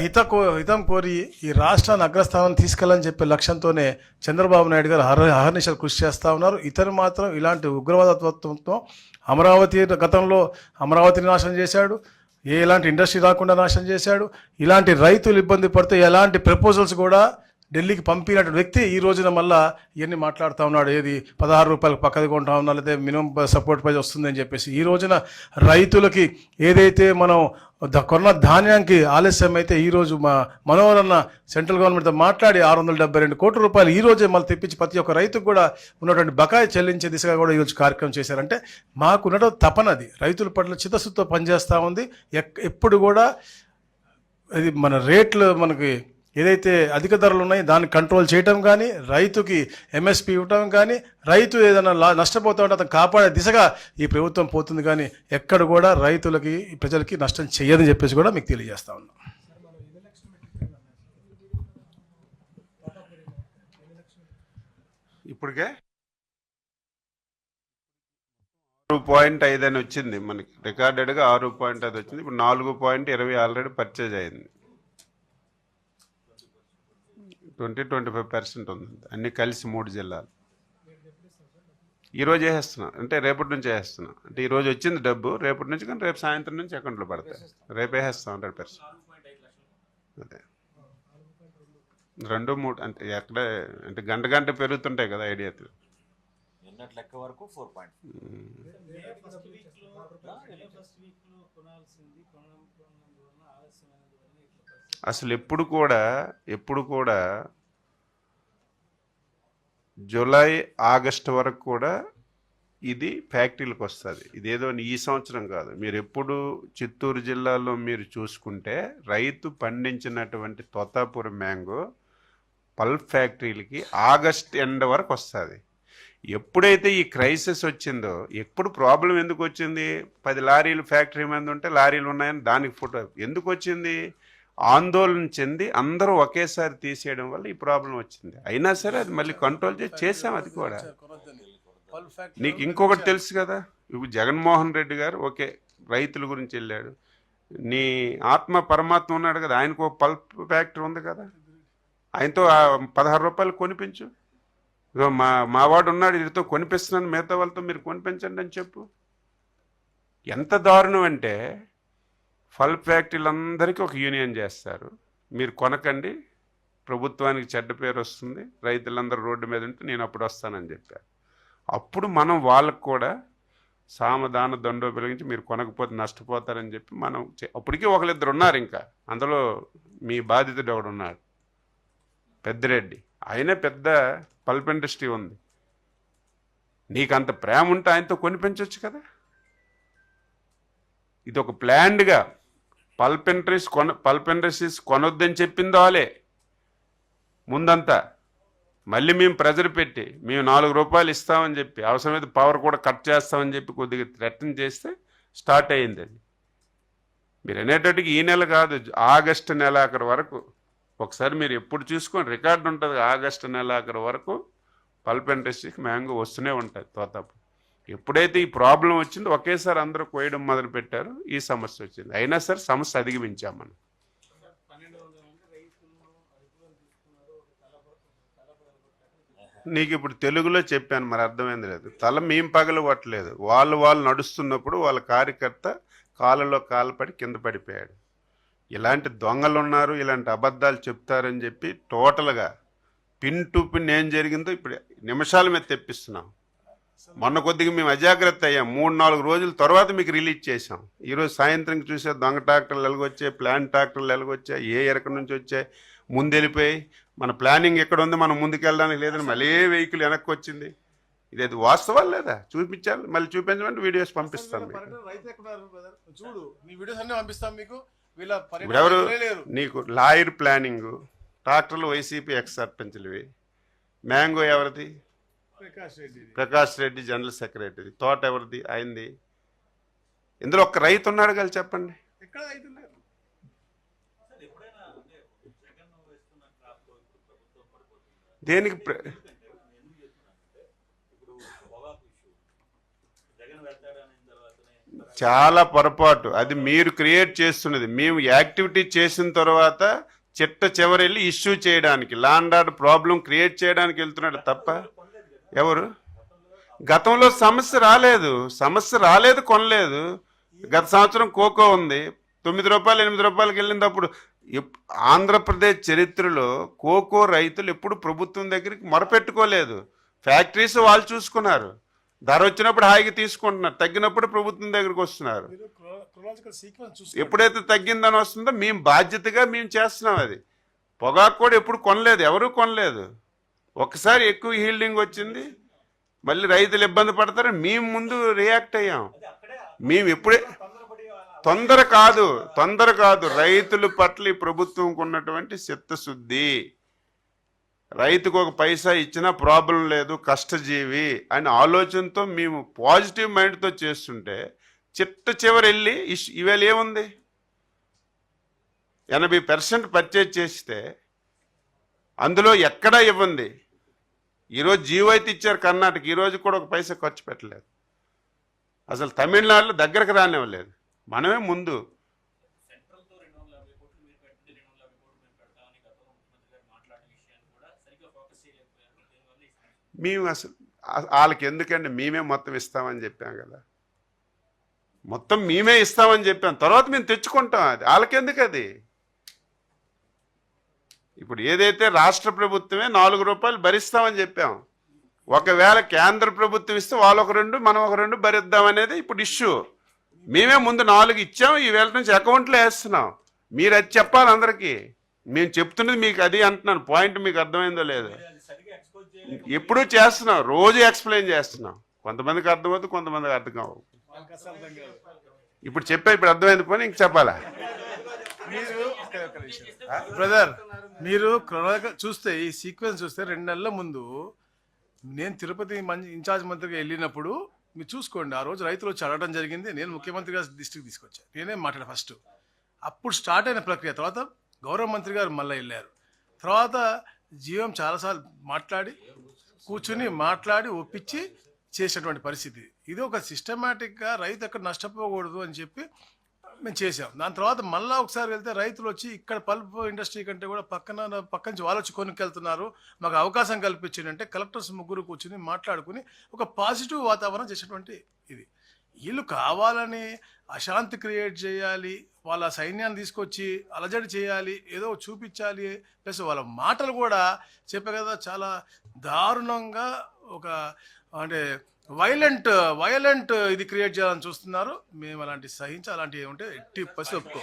హితం కోరి ఈ రాష్ట్రాన్ని అగ్రస్థానం తీసుకెళ్ళని చెప్పే లక్ష్యంతోనే చంద్రబాబు నాయుడు గారు అహర్నిశలు కృషి చేస్తూ ఉన్నారు. ఇతను మాత్రం ఇలాంటి ఉగ్రవాదత్వంతో గతంలో అమరావతిని నాశనం చేశాడు, ఎలాంటి ఇండస్ట్రీ రాకుండా నాశనం చేశాడు. ఇలాంటి రైతులు ఇబ్బంది పడితే ఎలాంటి ప్రపోజల్స్ కూడా ఢిల్లీకి పంపినటువంటి వ్యక్తి ఈ రోజున మళ్ళా ఇవన్నీ మాట్లాడుతూ ఉన్నాడు. ఏది 16 రూపాయలకు పక్కది కొంటా ఉన్నా, లేదా మినిమం సపోర్ట్ ప్రైస్ వస్తుందని చెప్పేసి. ఈ రోజున రైతులకి ఏదైతే మనం కొన్న ధాన్యానికి ఆలస్యం అయితే ఈరోజు మనోహరన్న సెంట్రల్ గవర్నమెంట్తో మాట్లాడి 672 కోట్ల రూపాయలు ఈ రోజే మళ్ళీ తెప్పించి ప్రతి ఒక్క రైతుకు కూడా ఉన్నటువంటి బకాయి చెల్లించే దిశగా కూడా ఈరోజు కార్యక్రమం చేశారంటే మాకు ఉన్నటువంటి తపనది రైతుల పట్ల చిత్తశుద్ధితో పనిచేస్తూ ఉంది. ఎప్పుడు కూడా ఇది మన రేట్లు మనకి ఏదైతే అధిక ధరలు ఉన్నాయో దాన్ని కంట్రోల్ చేయటం కానీ, రైతుకి ఎంఎస్పి ఇవ్వటం కానీ, రైతు ఏదైనా నష్టపోతూ ఉంటే అతను కాపాడే దిశగా ఈ ప్రభుత్వం పోతుంది. కానీ ఎక్కడ కూడా రైతులకి ప్రజలకి నష్టం చేయదని చెప్పేసి కూడా మీకు తెలియజేస్తా ఉన్నాం. ఇప్పటికే 6.5 అని వచ్చింది మనకి, రికార్డెడ్గా 6.5 వచ్చింది. ఇప్పుడు 4.20 ఆల్రెడీ పర్చేజ్ అయింది. 20-25% ఉంది అన్ని కలిసి 3 జిల్లాలు. ఈరోజు వేసేస్తున్నా అంటే రేపటి నుంచి వేసేస్తున్నా అంటే ఈరోజు వచ్చింది డబ్బు రేపటి నుంచి, కానీ రేపు సాయంత్రం నుంచి అకౌంట్లో పడతాయి. రేపు వేసేస్తాం 100%. అదే 2-3 అంటే ఎక్కడ అంటే గంట పెరుగుతుంటాయి కదా ఐడియా. లెక్క వరకు 4. అసలు ఎప్పుడు కూడా జూలై ఆగస్టు వరకు కూడా ఇది ఫ్యాక్టరీలకు వస్తుంది. ఇదేదో ఈ సంవత్సరం కాదు. మీరు ఎప్పుడు చిత్తూరు జిల్లాలో మీరు చూసుకుంటే రైతు పండించినటువంటి తోతాపురం మ్యాంగో పల్ప్ ఫ్యాక్టరీలకి ఆగస్ట్ ఎండ్ వరకు వస్తుంది. ఎప్పుడైతే ఈ క్రైసిస్ వచ్చిందో, ఎప్పుడు ప్రాబ్లం ఎందుకు వచ్చింది? 10 లారీలు ఫ్యాక్టరీ మీద ఉంటే లారీలు ఉన్నాయని దానికి ఫోటో ఎందుకు వచ్చింది? ఆందోళన చెంది అందరూ ఒకేసారి తీసేయడం వల్ల ఈ ప్రాబ్లం వచ్చింది. అయినా సరే అది మళ్ళీ కంట్రోల్ చేసాం. అది కూడా నీకు ఇంకొకటి తెలుసు కదా, ఇప్పుడు జగన్మోహన్ రెడ్డి గారు ఓకే రైతుల గురించి వెళ్ళాడు. నీ ఆత్మ పరమాత్మ ఉన్నాడు కదా, ఆయనకు ఒక పల్ప్ ఫ్యాక్టరీ ఉంది కదా, ఆయనతో 16 రూపాయలు కొనిపించు. మా వాడు ఉన్నాడు, వీరితో కొనిపిస్తున్నాను, మిగతా వాళ్ళతో మీరు కొనిపించండి అని చెప్పు. ఎంత దారుణం అంటే పల్ప్ ఫ్యాక్టరీలందరికీ ఒక యూనియన్ చేస్తారు. మీరు కొనకండి, ప్రభుత్వానికి చెడ్డ పేరు వస్తుంది, రైతులందరూ రోడ్డు మీద ఉంటే నేను అప్పుడు వస్తానని చెప్పారు. అప్పుడు మనం వాళ్ళకు కూడా సామధాన దండో పిలిగించి మీరు కొనకపోతే నష్టపోతారని చెప్పి మనం అప్పటికీ 1-2 ఉన్నారు. ఇంకా అందులో మీ బాధితుడు ఒకడు ఉన్నాడు, పెద్దిరెడ్డి. ఆయనే పెద్ద పల్ప్ ఇండస్ట్రీ ఉంది. నీకు అంత ప్రేమ ఉంటే ఆయనతో కొనిపించవచ్చు కదా. ఇది ఒక ప్లాన్డ్గా పల్ప్ ఇండస్ట్రీస్ కొనొద్దని చెప్పింది వాళ్ళే ముందంతా. మళ్ళీ మేము ప్రెజర్ పెట్టి మేము 4 రూపాయలు ఇస్తామని చెప్పి, అవసరమైతే పవర్ కూడా కట్ చేస్తామని చెప్పి కొద్దిగా థ్రెటన్ చేస్తే స్టార్ట్ అయ్యింది అది. మీరు అనేటట్టుకి ఈ నెల కాదు, ఆగస్టు నెలాఖరు వరకు ఒకసారి మీరు ఎప్పుడు చూసుకొని రికార్డు ఉంటుంది. ఆగస్టు నెలాఖరు వరకు పల్ప్ ఇండస్ట్రీకి మ్యాంగో వస్తూనే ఉంటుంది తోతాపు. ఎప్పుడైతే ఈ ప్రాబ్లం వచ్చిందో ఒకేసారి అందరూ కోయడం మొదలు పెట్టారు, ఈ సమస్య వచ్చింది. అయినా సరే సమస్య అధిగమించాం మనం. నీకు ఇప్పుడు తెలుగులో చెప్పాను, మరి అర్థమైంది లేదు. తల మేము పగలగొట్టలేదు, వాళ్ళు నడుస్తున్నప్పుడు వాళ్ళ కార్యకర్త కాళ్ళలో కాలు కింద పడిపోయాడు. ఇలాంటి దొంగలు ఉన్నారు, ఇలాంటి అబద్ధాలు చెప్తారని చెప్పి టోటల్గా పిన్ టు పిన్ ఏం జరిగిందో ఇప్పుడు నిమిషాల మీద తెప్పిస్తున్నాం. మొన్న కొద్దిగా మేము అజాగ్రత్త అయ్యాం, 3-4 రోజుల తర్వాత మీకు రిలీజ్ చేసాం. ఈరోజు సాయంత్రం చూసే దొంగ ట్రాక్టర్లు ఎలాగొచ్చాయి, ప్లాన్ ట్రాక్టర్లు ఎలాగొచ్చాయి, ఎక్కడి నుంచి వచ్చాయి, ముందు వెళ్ళిపోయి మన ప్లానింగ్ ఎక్కడ ఉంది, మనం ముందుకు వెళ్ళడానికి లేదని మళ్ళీ వెహికల్ వెనక్కి వచ్చింది. ఇది వాస్తవాలు లేదా చూపించాలి, మళ్ళీ చూపించమంటే వీడియోస్ పంపిస్తాం మీకు. రైతు ఎక్కడ ఉన్నారు బ్రదర్? చూడు, నీ వీడియోస్ అన్ని పంపిస్తాం మీకు. వీళ్ళ ఇప్పుడు ఎవరు లేరు. నీకు లాయర్ ప్లానింగ్, ట్రాక్టర్లు వైసీపీ ఎక్స్ సర్పంచ్లవి, మ్యాంగో ఎవరిది? Prakash Reddy general secretary. తోట ఎవరిది? అయింది. ఇందులో ఒక్క రైతు ఉన్నాడు కదా చెప్పండి. ఎక్కడ రైతు లేరు. దేనికి చాలా పొరపాటు, అది మీరు క్రియేట్ చేస్తున్నది. మేము యాక్టివిటీ చేసిన తర్వాత చిట్ట చివరి వెళ్ళి ఇష్యూ చేయడానికి, ల్యాండ్ ఆర్డర్ ప్రాబ్లం క్రియేట్ చేయడానికి వెళ్తున్నాడు తప్ప ఎవరు? గతంలో సమస్య రాలేదు, కొనలేదు. గత సంవత్సరం కోకో ఉంది, 9 రూపాయలు 8 రూపాయలకి వెళ్ళినప్పుడు ఆంధ్రప్రదేశ్ చరిత్రలో కోకో రైతులు ఎప్పుడు ప్రభుత్వం దగ్గరికి మొరపెట్టుకోలేదు. ఫ్యాక్టరీస్ వాళ్ళు చూసుకున్నారు, ధర వచ్చినప్పుడు హాయిగా తీసుకుంటున్నారు, తగ్గినప్పుడు ప్రభుత్వం దగ్గరికి వస్తున్నారు. ఎప్పుడైతే తగ్గిందని వస్తుందో మేము బాధ్యతగా మేము చేస్తున్నాం. అది పొగాకు కూడా ఎప్పుడు కొనలేదు, ఎవరూ కొనలేదు. ఒకసారి ఎక్కువ హీల్డింగ్ వచ్చింది, మళ్ళీ రైతులు ఇబ్బంది పడతారు, మేము ముందు రియాక్ట్ అయ్యాం. మేము ఎప్పుడే తొందర కాదు రైతుల పట్ల ఈ ప్రభుత్వంకు ఉన్నటువంటి చిత్తశుద్ధి. రైతుకు ఒక పైసా ఇచ్చినా ప్రాబ్లం లేదు, కష్టజీవి అనే ఆలోచనతో మేము పాజిటివ్ మైండ్తో చేస్తుంటే చిట్ట చివరి వెళ్ళి ఇవాళ ఏముంది, 80% పర్చేజ్ చేస్తే అందులో ఎక్కడా ఇవ్వండి. ఈరోజు జీవో అయితే ఇచ్చారు కర్ణాటక, ఈరోజు కూడా ఒక పైసా ఖర్చు పెట్టలేదు. అసలు తమిళనాడులో దగ్గరకు రానివ్వలేదు, మనమే ముందు. మేము అసలు వాళ్ళకి ఎందుకండి, మేమే మొత్తం ఇస్తామని చెప్పాం కదా, మొత్తం మేమే ఇస్తామని చెప్పాం. తర్వాత మేము తెచ్చుకుంటాం, అది వాళ్ళకెందుకు? అది ఇప్పుడు ఏదైతే రాష్ట్ర ప్రభుత్వమే 4 రూపాయలు భరిస్తామని చెప్పాం, ఒకవేళ కేంద్ర ప్రభుత్వం ఇస్తే వాళ్ళు ఒక 2 మనం ఒక 2 భరిద్దామనేది ఇప్పుడు ఇష్యూ. మేమే ముందు 4 ఇచ్చాం, ఈ వేళ నుంచి అకౌంట్లో వేస్తున్నాం. మీరు అది చెప్పాలి అందరికీ. మేము చెప్తున్నది మీకు అది అంటున్నాను, పాయింట్ మీకు అర్థమైందో లేదో. ఎప్పుడూ చేస్తున్నాం, రోజు ఎక్స్ప్లెయిన్ చేస్తున్నాం. కొంతమందికి అర్థమవుతుంది, కొంతమందికి అర్థం కావు. ఇప్పుడు ఇప్పుడు అర్థమైంది పోనీ ఇంక చెప్పాలా? బ్రదర్, మీరు చూస్తే ఈ సీక్వెన్స్ చూస్తే 2 నెలల ముందు నేను తిరుపతి ఇన్ఛార్జ్ మంత్రిగా వెళ్ళినప్పుడు మీరు చూసుకోండి, ఆ రోజు రైతులు వచ్చి అడగడం జరిగింది. నేను ముఖ్యమంత్రి గారు దృష్టికి తీసుకొచ్చాను, నేనే మాట్లాడాను ఫస్ట్. అప్పుడు స్టార్ట్ అయిన ప్రక్రియ. తర్వాత గౌరవ మంత్రి గారు మళ్ళీ వెళ్ళారు. తర్వాత జీవం చాలాసార్లు మాట్లాడి ఒప్పించి చేసినటువంటి పరిస్థితి. ఇది ఒక సిస్టమేటిక్గా రైతు ఎక్కడ నష్టపోకూడదు అని చెప్పి మేము చేసాం. దాని తర్వాత మళ్ళీ ఒకసారి వెళ్తే రైతులు వచ్చి ఇక్కడ పల్ప్ ఇండస్ట్రీ కంటే కూడా పక్క నుంచి వాళ్ళు వచ్చి కొనుక్కెళ్తున్నారు, మాకు అవకాశం కల్పించిందంటే కలెక్టర్స్ 3 కూర్చుని మాట్లాడుకుని ఒక పాజిటివ్ వాతావరణం చేసేటువంటి ఇది. వీళ్ళు కావాలని అశాంతి క్రియేట్ చేయాలి, వాళ్ళ సైన్యాన్ని తీసుకొచ్చి అలజడి చేయాలి, ఏదో చూపించాలి. ప్లస్ వాళ్ళ మాటలు కూడా చెప్పే కదా చాలా దారుణంగా ఒక అంటే వైలెంట్ ఇది క్రియేట్ చేయాలని చూస్తున్నారు. మేము అలాంటి సహించి అలాంటివి ఏమంటే ఎట్టి పసి ఒప్పుకో.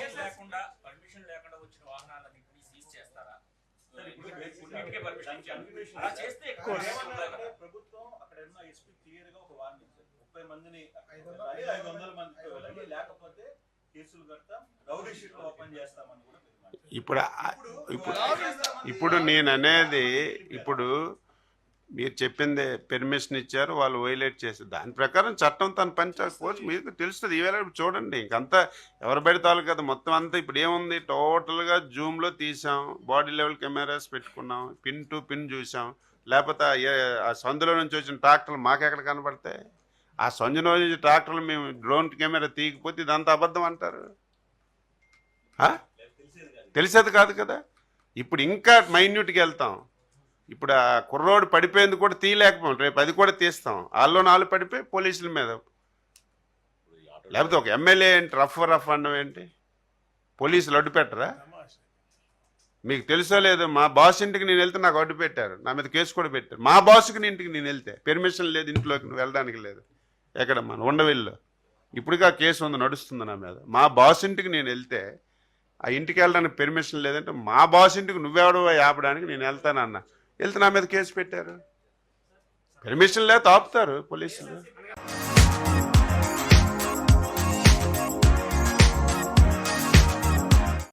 ఇప్పుడు నేను అనేది, ఇప్పుడు మీరు చెప్పిందే పెర్మిషన్ ఇచ్చారు, వాళ్ళు వైలేట్ చేసి దాని ప్రకారం చట్టం తన పని చేసుకోవచ్చు. మీకు తెలుస్తుంది. ఈవేళ చూడండి, ఇంకంతా ఎవరు పెడతారు కదా, మొత్తం అంతా ఇప్పుడు ఏముంది, టోటల్గా జూమ్లో తీసాం, బాడీ లెవెల్ కెమెరాస్ పెట్టుకున్నాం, పిన్ టు పిన్ చూసాం. లేకపోతే ఆ సందులో నుంచి వచ్చిన ట్రాక్టర్లు మాకెక్కడ కనబడతాయి? ఆ సందులో నుంచి ట్రాక్టర్లు మేము డ్రోన్ కెమెరా తీయకపోతే ఇదంతా అబద్ధం అంటారు. తెలిసేది కాదు కదా. ఇప్పుడు ఇంకా మైన్యూట్కి వెళ్తాం. ఇప్పుడు ఆ కుర్రోడు పడిపోయింది కూడా తీయలేకపోయాం, రేపు అది కూడా తీస్తాం. వాళ్ళు 4 పడిపోయి పోలీసుల మీద. లేకపోతే ఒక ఎమ్మెల్యే ఏంటి రఫ్ అనడం ఏంటి? పోలీసులు అడ్డు పెట్టరా? మీకు తెలుసో లేదో మా బాస్ ఇంటికి నేను వెళ్తే నాకు అడ్డు పెట్టారు, నా మీద కేసు కూడా పెట్టారు. మా బాస్కి ఇంటికి నేను వెళ్తే పెర్మిషన్ లేదు, ఇంట్లోకి నువ్వు వెళ్ళడానికి లేదు. ఎక్కడ మన ఉండవెల్లో ఇప్పటికీ ఆ కేసు ఉంది, నడుస్తుంది నా మీద. మా బాస్ ఇంటికి నేను వెళ్తే ఆ ఇంటికి వెళ్ళడానికి పెర్మిషన్ లేదంటే మా బాస్ ఇంటికి నువ్వెవడో ఆపడానికి నేను వెళ్తానన్నా, వెళ్తే నా మీద కేసు పెట్టారు. పెర్మిషన్ లేదు ఆపుతారు పోలీసులు.